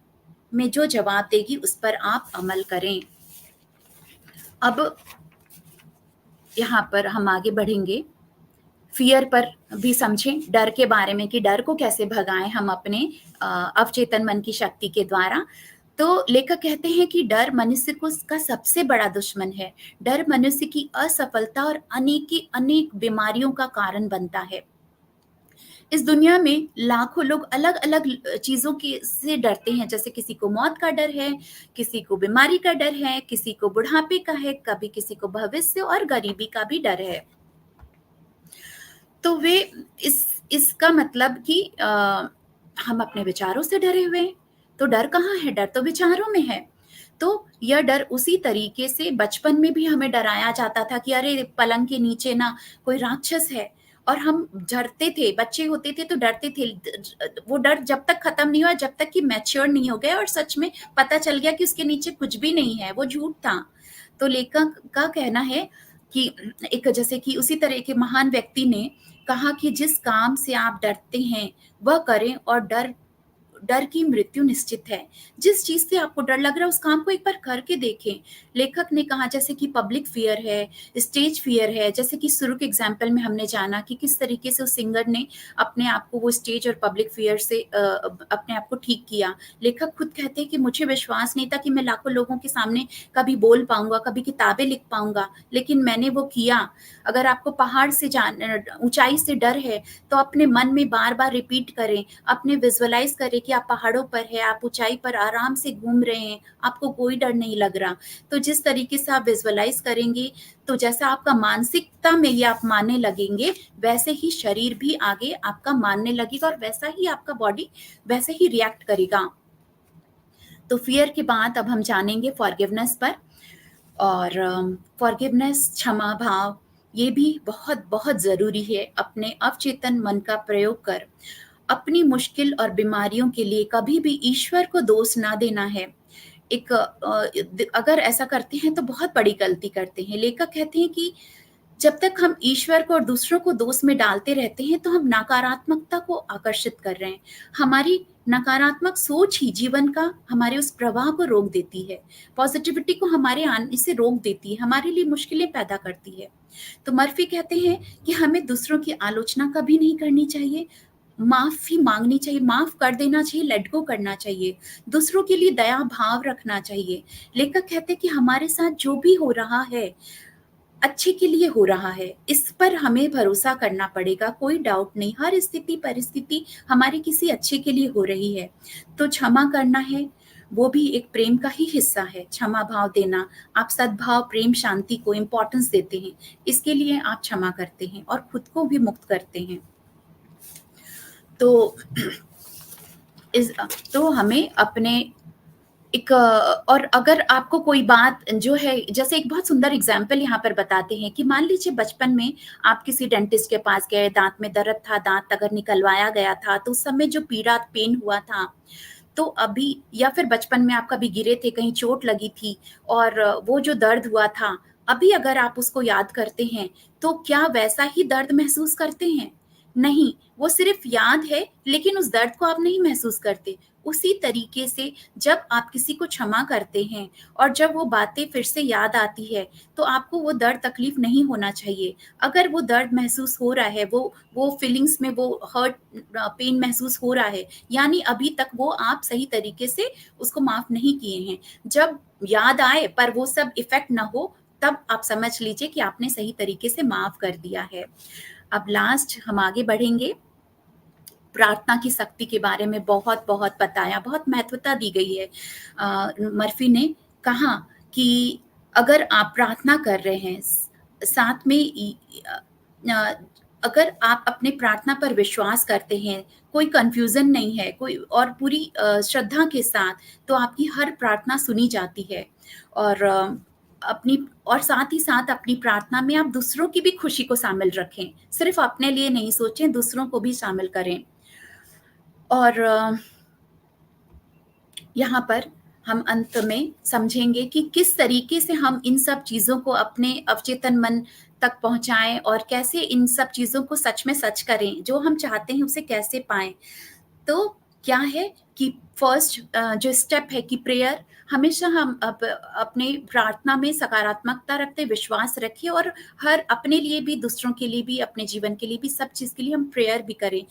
में जो जवाब देगी, उस पर आप अमल करें। अब यहाँ पर हम आगे बढ़ेंगे, फियर पर भी समझें, डर के बारे में कि डर को कैसे भगाएं हम अपने अवचेतन मन की शक्ति के द्वारा। तो लेखक कहते हैं कि डर मनुष्य को का सबसे बड़ा दुश्मन है। डर मनुष्य की असफलता और अनेक बीमारियों का कारण बनता है। इस दुनिया में लाखों लोग अलग अलग चीजों की से डरते हैं, जैसे किसी को मौत का डर है, किसी को बीमारी का डर है, किसी को बुढ़ापे का है, कभी किसी को भविष्य और गरीबी का भी डर है। तो वे इसका मतलब कि हम अपने विचारों से डरे हुए हैं। तो डर कहाँ है? डर तो विचारों में है। तो यह डर उसी तरीके से बचपन में भी हमें डराया जाता था कि अरे पलंग के नीचे ना कोई राक्षस है, और हम डरते थे। बच्चे होते थे तो डरते थे। वो डर जब तक खत्म नहीं हुआ, जब तक कि मैच्योर नहीं हो गया और सच में पता चल गया कि उसके नीचे कुछ भी नहीं है, वो झूठ था। तो लेखक का कहना है कि एक जैसे कि उसी तरह के महान व्यक्ति ने कहा कि जिस काम से आप डरते हैं वह करें, और डर डर की मृत्यु निश्चित है। जिस चीज से आपको डर लग रहा है उस काम को एक बार करके देखें। लेखक ने कहा जैसे कि पब्लिक फियर है, स्टेज फियर है, जैसे कि शुरू के एग्जाम्पल में हमने जाना कि किस तरीके से उस सिंगर ने अपने आप को वो स्टेज और पब्लिक फियर से अपने आप को ठीक किया। लेखक खुद कहते हैं कि मुझे विश्वास नहीं था कि मैं लाखों लोगों के सामने कभी बोल पाऊंगा, कभी किताबें लिख पाऊंगा, लेकिन मैंने वो किया। अगर आपको पहाड़ से ऊंचाई से डर है, तो अपने मन में बार बार रिपीट करें, अपने विजुअलाइज करें कि आप पहाड़ों पर है, आप ऊंचाई पर आराम से घूम रहे हैं, आपको कोई डर नहीं लग रहा। तो जिस तरीके से आप विजुअलाइज करेंगे, तो जैसा आपका मानसिकता में ये आप मानने लगेंगे, वैसे ही शरीर भी आगे आपका मानने लगेगा और वैसा ही आपका बॉडी वैसे ही रिएक्ट करेगा। तो फियर के बाद अब हम जानेंगे फॉरगिवनेस पर। और फॉरगिवनेस, क्षमा भाव, ये भी बहुत बहुत ज़रूरी है। अपने अवचेतन मन का प्रयोग कर अपनी मुश्किल और बीमारियों के लिए कभी भी ईश्वर को दोष ना देना है। अगर ऐसा करते हैं तो बहुत बड़ी गलती करते हैं। लेखक कहते हैं कि जब तक हम ईश्वर को और दूसरों को दोष में डालते रहते हैं, तो हम नकारात्मकता को आकर्षित कर रहे हैं। हमारी नकारात्मक सोच ही जीवन का हमारे उस प्रवाह को रोक देती है, पॉजिटिविटी को हमारे आने से रोक देती है, हमारे लिए मुश्किलें पैदा करती है। तो मर्फी कहते हैं कि हमें दूसरों की आलोचना कभी नहीं करनी चाहिए, माफी मांगनी चाहिए, माफ कर देना चाहिए, लेट गो करना चाहिए, दूसरों के लिए दया भाव रखना चाहिए। लेखक कहते हैं कि हमारे साथ जो भी हो रहा है, अच्छे के लिए हो रहा है, इस पर हमें भरोसा करना पड़ेगा, कोई डाउट नहीं। हर स्थिति परिस्थिति हमारे किसी अच्छे के लिए हो रही है। तो क्षमा करना है, वो भी एक प्रेम का ही हिस्सा है, क्षमा भाव देना। आप सद्भाव, प्रेम, शांति को इम्पोर्टेंस देते हैं, इसके लिए आप क्षमा करते हैं और खुद को भी मुक्त करते हैं। तो इस तो हमें अपने एक और अगर आपको कोई बात जो है, जैसे एक बहुत सुंदर एग्जाम्पल यहाँ पर बताते हैं कि मान लीजिए बचपन में आप किसी डेंटिस्ट के पास गए, दांत में दर्द था, दांत अगर निकलवाया गया था, तो उस समय जो पीड़ा, पेन हुआ था, तो अभी, या फिर बचपन में आप कभी गिरे थे, कहीं चोट लगी थी और वो जो दर्द हुआ था, अभी अगर आप उसको याद करते हैं, तो क्या वैसा ही दर्द महसूस करते हैं? नहीं, वो सिर्फ याद है, लेकिन उस दर्द को आप नहीं महसूस करते। उसी तरीके से जब आप किसी को क्षमा करते हैं और जब वो बातें फिर से याद आती है, तो आपको वो दर्द, तकलीफ नहीं होना चाहिए। अगर वो दर्द महसूस हो रहा है, वो फीलिंग्स में वो हर्ट, पेन महसूस हो रहा है, यानी अभी तक वो आप सही तरीके से उसको माफ नहीं किए हैं। जब याद आए पर वो सब इफेक्ट ना हो, तब आप समझ लीजिए कि आपने सही तरीके से माफ कर दिया है। अब लास्ट हम आगे बढ़ेंगे। प्रार्थना की शक्ति के बारे में बहुत बहुत बताया, बहुत महत्वता दी गई है। मर्फी ने कहा कि अगर आप प्रार्थना कर रहे हैं, साथ में अ, अगर आप अपने प्रार्थना पर विश्वास करते हैं, कोई कंफ्यूजन नहीं है, कोई, और पूरी श्रद्धा के साथ, तो आपकी हर प्रार्थना सुनी जाती है। और अपनी, और साथ ही साथ अपनी प्रार्थना में आप दूसरों की भी खुशी को शामिल रखें, सिर्फ अपने लिए नहीं सोचें, दूसरों को भी शामिल करें। और यहाँ पर हम अंत में समझेंगे कि किस तरीके से हम इन सब चीज़ों को अपने अवचेतन मन तक पहुँचाएँ और कैसे इन सब चीज़ों को सच में सच करें, जो हम चाहते हैं उसे कैसे पाएँ। तो क्या है कि फर्स्ट जो स्टेप है कि प्रेयर, हमेशा हम अपने प्रार्थना में सकारात्मकता रखते, विश्वास रखें और हर, अपने लिए भी, दूसरों के लिए भी, अपने जीवन के लिए भी, सब चीज़ के लिए हम प्रेयर भी करें।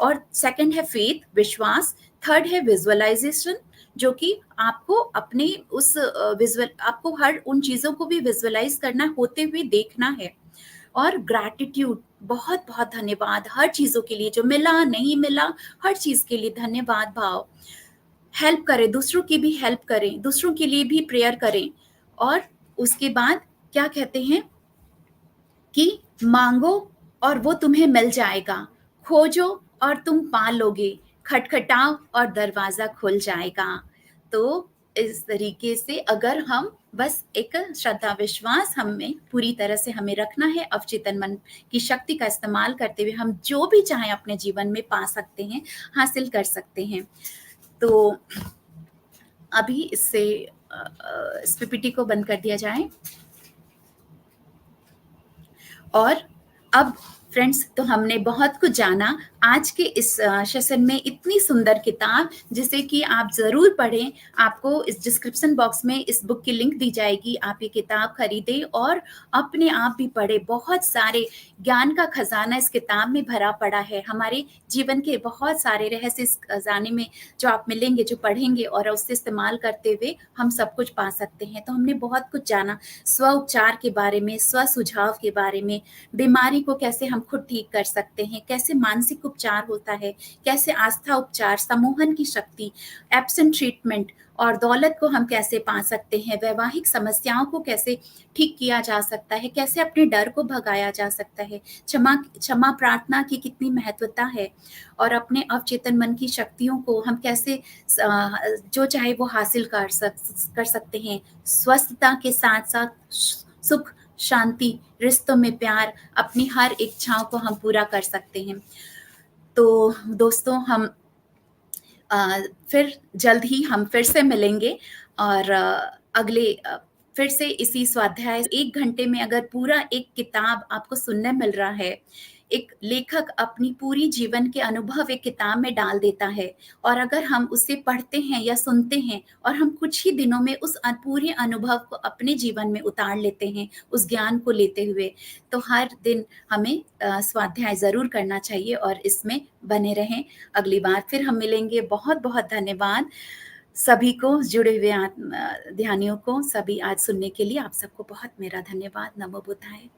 और सेकंड है फेथ, विश्वास। थर्ड है विजुअलाइजेशन, जो कि आपको अपने उस आपको हर उन चीज़ों को भी विजुअलाइज करना, होते हुए देखना है। और ग्रैटिट्यूड, बहुत बहुत धन्यवाद हर चीज़ों के लिए, जो मिला नहीं मिला, हर चीज़ के लिए धन्यवाद भाव। हेल्प करें, दूसरों की भी हेल्प करें, दूसरों के लिए भी प्रेयर करें। और उसके बाद क्या कहते हैं कि मांगो और वो तुम्हें मिल जाएगा, खोजो और तुम पा लोगे, खटखटाओ और दरवाजा खुल जाएगा। तो इस तरीके से अगर हम बस एक श्रद्धा, विश्वास हमें पूरी तरह से हमें रखना है, अवचेतन मन की शक्ति का इस्तेमाल करते हुए हम जो भी चाहें अपने जीवन में पा सकते हैं, हासिल कर सकते हैं। तो अभी इससे इस पीपीटी को बंद कर दिया जाए। और अब फ्रेंड्स, तो हमने बहुत कुछ जाना आज के इस सेशन में। इतनी सुंदर किताब जिसे कि आप ज़रूर पढ़ें। आपको इस डिस्क्रिप्शन बॉक्स में इस बुक की लिंक दी जाएगी, आप ये किताब खरीदें और अपने आप भी पढ़ें। बहुत सारे ज्ञान का खजाना इस किताब में भरा पड़ा है। हमारे जीवन के बहुत सारे रहस्य इस खजाने में जो आप मिलेंगे, जो पढ़ेंगे और उससे इस्तेमाल करते हुए हम सब कुछ पा सकते हैं। तो हमने बहुत कुछ जाना, स्व उपचार के बारे में, स्व सुझाव के बारे में, बीमारी को कैसे हम खुद ठीक कर सकते हैं, कैसे मानसिक उपचार होता है, कैसे आस्था उपचार, सम्मोहन की शक्ति, एब्सेंट ट्रीटमेंट, और दौलत को हम कैसे पा सकते हैं, वैवाहिक समस्याओं को कैसे ठीक किया जा सकता है, कैसे अपने डर को भगाया जा सकता है, क्षमा प्रार्थना की कितनी महत्वता है, और अपने अवचेतन मन की शक्तियों को हम कैसे जो चाहे वो हासिल कर सकते हैं, स्वस्थता के साथ साथ सुख, शांति, रिश्तों में प्यार, अपनी हर इच्छाओं को हम पूरा कर सकते हैं। तो दोस्तों, हम फिर जल्द ही हम फिर से मिलेंगे और अगले फिर से इसी स्वाध्याय 1 घंटे में अगर पूरा एक किताब आपको सुनने मिल रहा है, एक लेखक अपनी पूरी जीवन के अनुभव एक किताब में डाल देता है, और अगर हम उसे पढ़ते हैं या सुनते हैं और हम कुछ ही दिनों में उस पूरे अनुभव को अपने जीवन में उतार लेते हैं, उस ज्ञान को लेते हुए, तो हर दिन हमें स्वाध्याय ज़रूर करना चाहिए और इसमें बने रहें। अगली बार फिर हम मिलेंगे। बहुत बहुत धन्यवाद। सभी को जुड़े हुए ध्यानियों को सभी आज सुनने के लिए आप सबको बहुत मेरा धन्यवाद। नमो बुद्धाय।